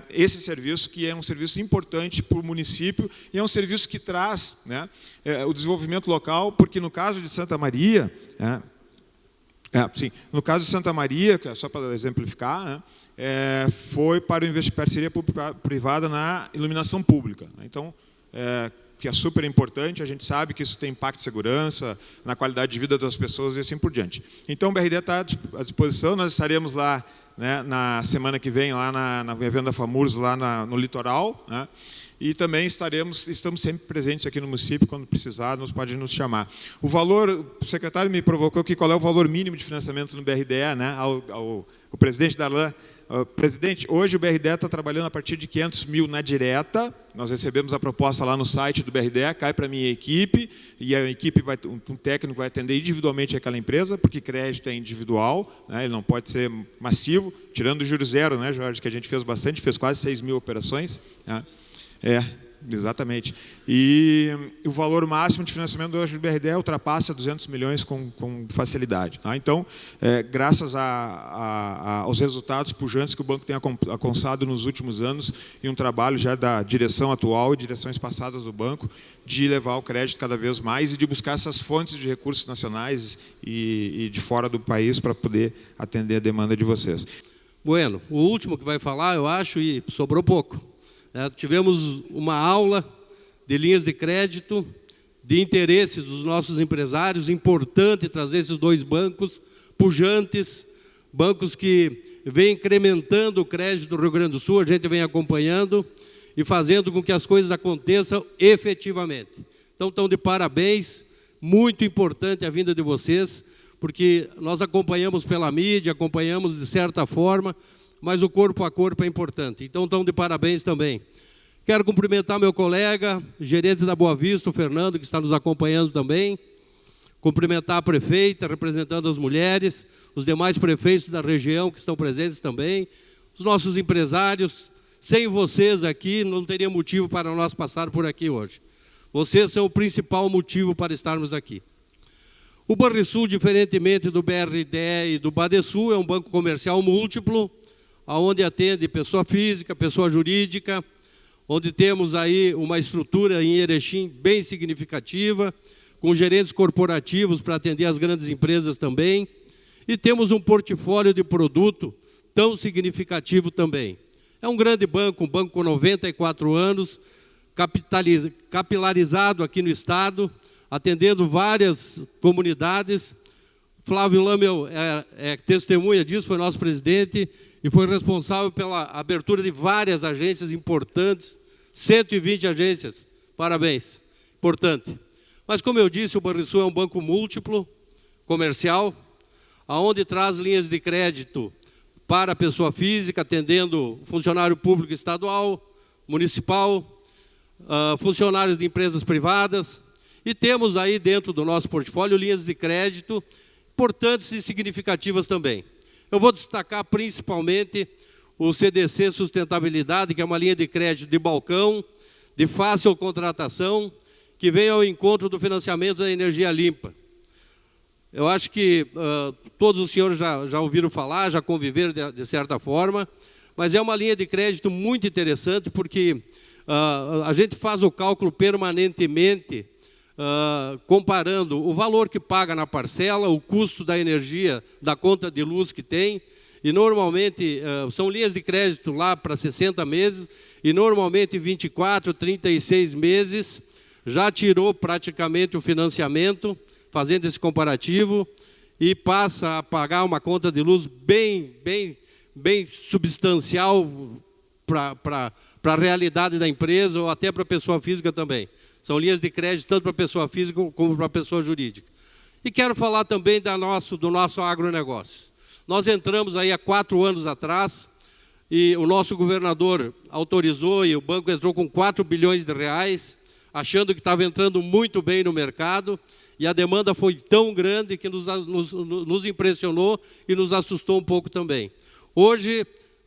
esse serviço, que é um serviço importante para o município, e é um serviço que traz, né, o desenvolvimento local, porque no caso de Santa Maria, no caso de Santa Maria, que é só para exemplificar, né, foi para o parceria público-privada na iluminação pública. Então, que é super importante, a gente sabe que isso tem impacto de segurança, na qualidade de vida das pessoas e assim por diante. Então, o BRD está à disposição, nós estaremos lá, né, na semana que vem, lá na evento da FAMURS, lá no litoral, né, e também estamos sempre presentes aqui no município, quando precisar, pode nos chamar. O valor, o secretário me provocou aqui, qual é o valor mínimo de financiamento no BRDE, né, o presidente Darlan. Presidente, hoje o BRDE está trabalhando a partir de 500 mil na direta, nós recebemos a proposta lá no site do BRDE, cai para a minha equipe, e a equipe, um técnico vai atender individualmente aquela empresa, porque crédito é individual, né, ele não pode ser massivo, tirando o juros zero, né, Jorge, que a gente fez bastante, fez quase 6 mil operações, né? Exatamente. E o valor máximo de financiamento do BRDE ultrapassa 200 milhões com facilidade. Tá? Então, graças aos resultados pujantes que o banco tem alcançado nos últimos anos, e um trabalho já da direção atual e direções passadas do banco, de levar o crédito cada vez mais e de buscar essas fontes de recursos nacionais e de fora do país para poder atender a demanda de vocês. Bueno, o último que vai falar, eu acho, e sobrou pouco. Tivemos uma aula de linhas de crédito, de interesses dos nossos empresários, importante trazer esses dois bancos pujantes, bancos que vêm incrementando o crédito do Rio Grande do Sul, a gente vem acompanhando e fazendo com que as coisas aconteçam efetivamente. Então, estão de parabéns, muito importante a vinda de vocês, porque nós acompanhamos pela mídia, acompanhamos de certa forma, mas o corpo a corpo é importante. Então, estão de parabéns também. Quero cumprimentar meu colega, gerente da Boa Vista, o Fernando, que está nos acompanhando também. Cumprimentar a prefeita, representando as mulheres, os demais prefeitos da região que estão presentes também, os nossos empresários. Sem vocês aqui, não teria motivo para nós passar por aqui hoje. Vocês são o principal motivo para estarmos aqui. O Banrisul, diferentemente do BRDE e do Badesul, é um banco comercial múltiplo, onde atende pessoa física, pessoa jurídica, onde temos aí uma estrutura em Erechim bem significativa, com gerentes corporativos para atender as grandes empresas também, e temos um portfólio de produto tão significativo também. É um grande banco, um banco com 94 anos, capilarizado aqui no estado, atendendo várias comunidades. Flávio Lamel é testemunha disso, foi nosso presidente e foi responsável pela abertura de várias agências importantes, 120 agências, parabéns, importante. Mas, como eu disse, o Banrisul é um banco múltiplo, comercial, onde traz linhas de crédito para a pessoa física, atendendo funcionário público estadual, municipal, funcionários de empresas privadas, e temos aí dentro do nosso portfólio linhas de crédito importantes e significativas também. Eu vou destacar principalmente o CDC Sustentabilidade, que é uma linha de crédito de balcão, de fácil contratação, que vem ao encontro do financiamento da energia limpa. Eu acho que todos os senhores já ouviram falar, já conviveram de certa forma, mas é uma linha de crédito muito interessante, porque a gente faz o cálculo permanentemente, comparando o valor que paga na parcela, o custo da energia, da conta de luz que tem, e normalmente são linhas de crédito lá para 60 meses, e normalmente 24, 36 meses, já tirou praticamente o financiamento, fazendo esse comparativo, e passa a pagar uma conta de luz bem substancial para a realidade da empresa, ou até para a pessoa física também. São linhas de crédito tanto para a pessoa física como para a pessoa jurídica. E quero falar também do nosso agronegócio. Nós entramos aí há 4 anos atrás, e o nosso governador autorizou, e o banco entrou com 4 bilhões de reais, achando que estava entrando muito bem no mercado, e a demanda foi tão grande que nos impressionou e nos assustou um pouco também. Hoje,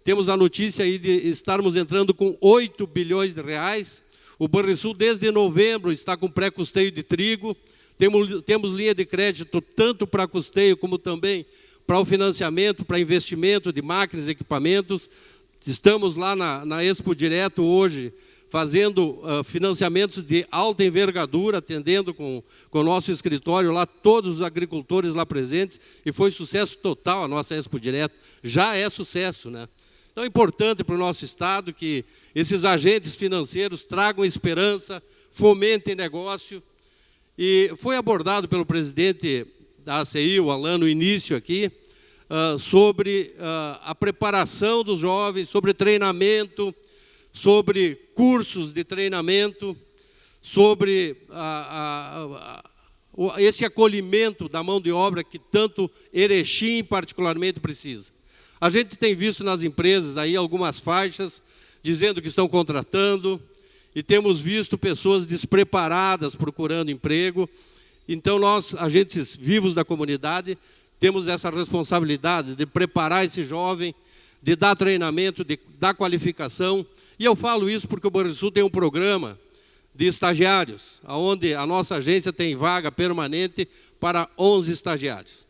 temos a notícia aí de estarmos entrando com 8 bilhões de reais. O Banrisul, desde novembro, está com pré-custeio de trigo. Temos linha de crédito tanto para custeio como também para o financiamento, para investimento de máquinas e equipamentos. Estamos lá na Expo Direto hoje, fazendo financiamentos de alta envergadura, atendendo com o nosso escritório lá, todos os agricultores lá presentes, e foi sucesso total a nossa Expo Direto. Já é sucesso, né? Então é importante para o nosso Estado que esses agentes financeiros tragam esperança, fomentem negócio. E foi abordado pelo presidente da ACI, o Alan, no início aqui, sobre a preparação dos jovens, sobre treinamento, sobre cursos de treinamento, sobre esse acolhimento da mão de obra que tanto Erechim particularmente precisa. A gente tem visto nas empresas aí algumas faixas dizendo que estão contratando, e temos visto pessoas despreparadas procurando emprego. Então nós, agentes vivos da comunidade, temos essa responsabilidade de preparar esse jovem, de dar treinamento, de dar qualificação. E eu falo isso porque o Banrisul tem um programa de estagiários, onde a nossa agência tem vaga permanente para 11 estagiários.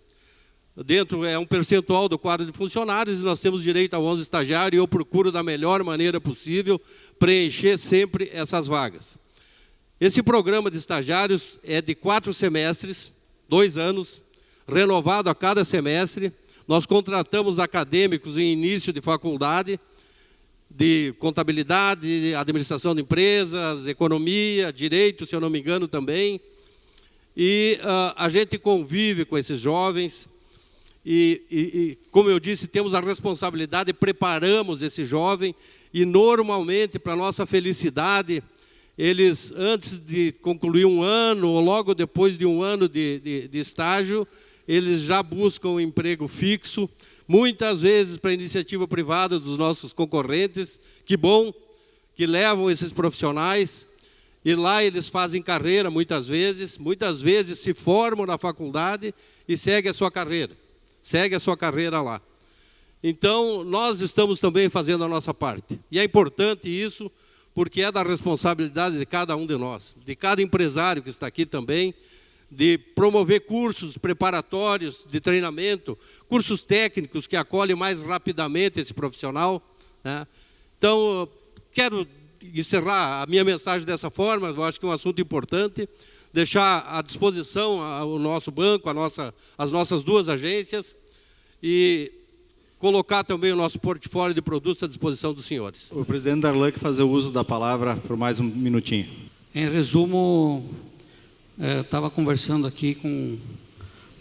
Dentro é um percentual do quadro de funcionários e nós temos direito a 11 estagiários, e eu procuro da melhor maneira possível preencher sempre essas vagas. Esse programa de estagiários é de 4 semestres, 2 anos, renovado a cada semestre. Nós contratamos acadêmicos em início de faculdade, de contabilidade, administração de empresas, economia, direito, se eu não me engano também. E a gente convive com esses jovens e, como eu disse, temos a responsabilidade, preparamos esse jovem e normalmente, para nossa felicidade, eles, antes de concluir um ano ou logo depois de um ano de estágio, eles já buscam um emprego fixo, muitas vezes para a iniciativa privada dos nossos concorrentes, que bom, que levam esses profissionais, e lá eles fazem carreira muitas vezes se formam na faculdade e seguem a sua carreira lá. Então, nós estamos também fazendo a nossa parte, e é importante isso, porque é da responsabilidade de cada um de nós, de cada empresário que está aqui também, de promover cursos preparatórios de treinamento, cursos técnicos que acolhem mais rapidamente esse profissional, né? Então, quero encerrar a minha mensagem dessa forma, eu acho que é um assunto importante, deixar à disposição o nosso banco, as nossas 2 agências, e colocar também o nosso portfólio de produtos à disposição dos senhores. O presidente Darlan que fazer o uso da palavra por mais um minutinho. Em resumo, estava conversando aqui com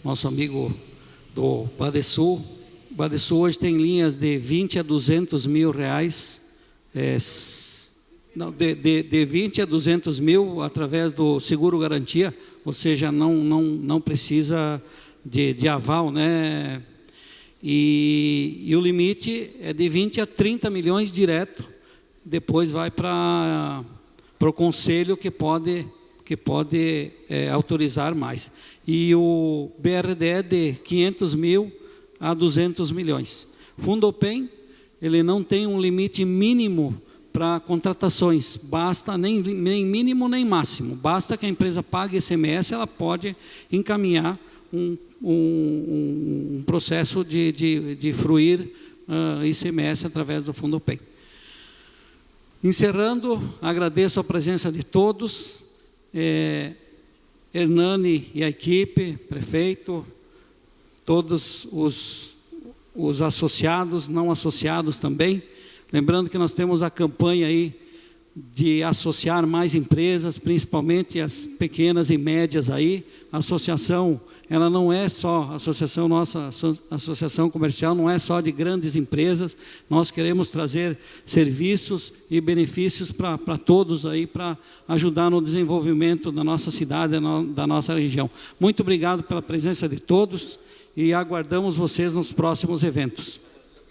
nosso amigo do Badesul. O Badesul hoje tem linhas de 20 a 200 mil reais, de 20 a 200 mil através do seguro garantia, ou seja, não precisa de aval, né? E o limite é de 20 a 30 milhões direto, depois vai para o conselho que pode autorizar mais. E o BRD é de 500 mil a 200 milhões. Fundopem, ele não tem um limite mínimo para contratações, basta nem mínimo nem máximo, basta que a empresa pague ICMS, ela pode encaminhar um processo de fruir ICMS através do Fundopem. Encerrando, agradeço a presença de todos, Hernani e a equipe, prefeito, todos os associados, não associados também. Lembrando que nós temos a campanha aí de associar mais empresas, principalmente as pequenas e médias aí. A associação, ela não é só, nossa associação comercial não é só de grandes empresas, nós queremos trazer serviços e benefícios para todos aí, para ajudar no desenvolvimento da nossa cidade, da nossa região. Muito obrigado pela presença de todos e aguardamos vocês nos próximos eventos.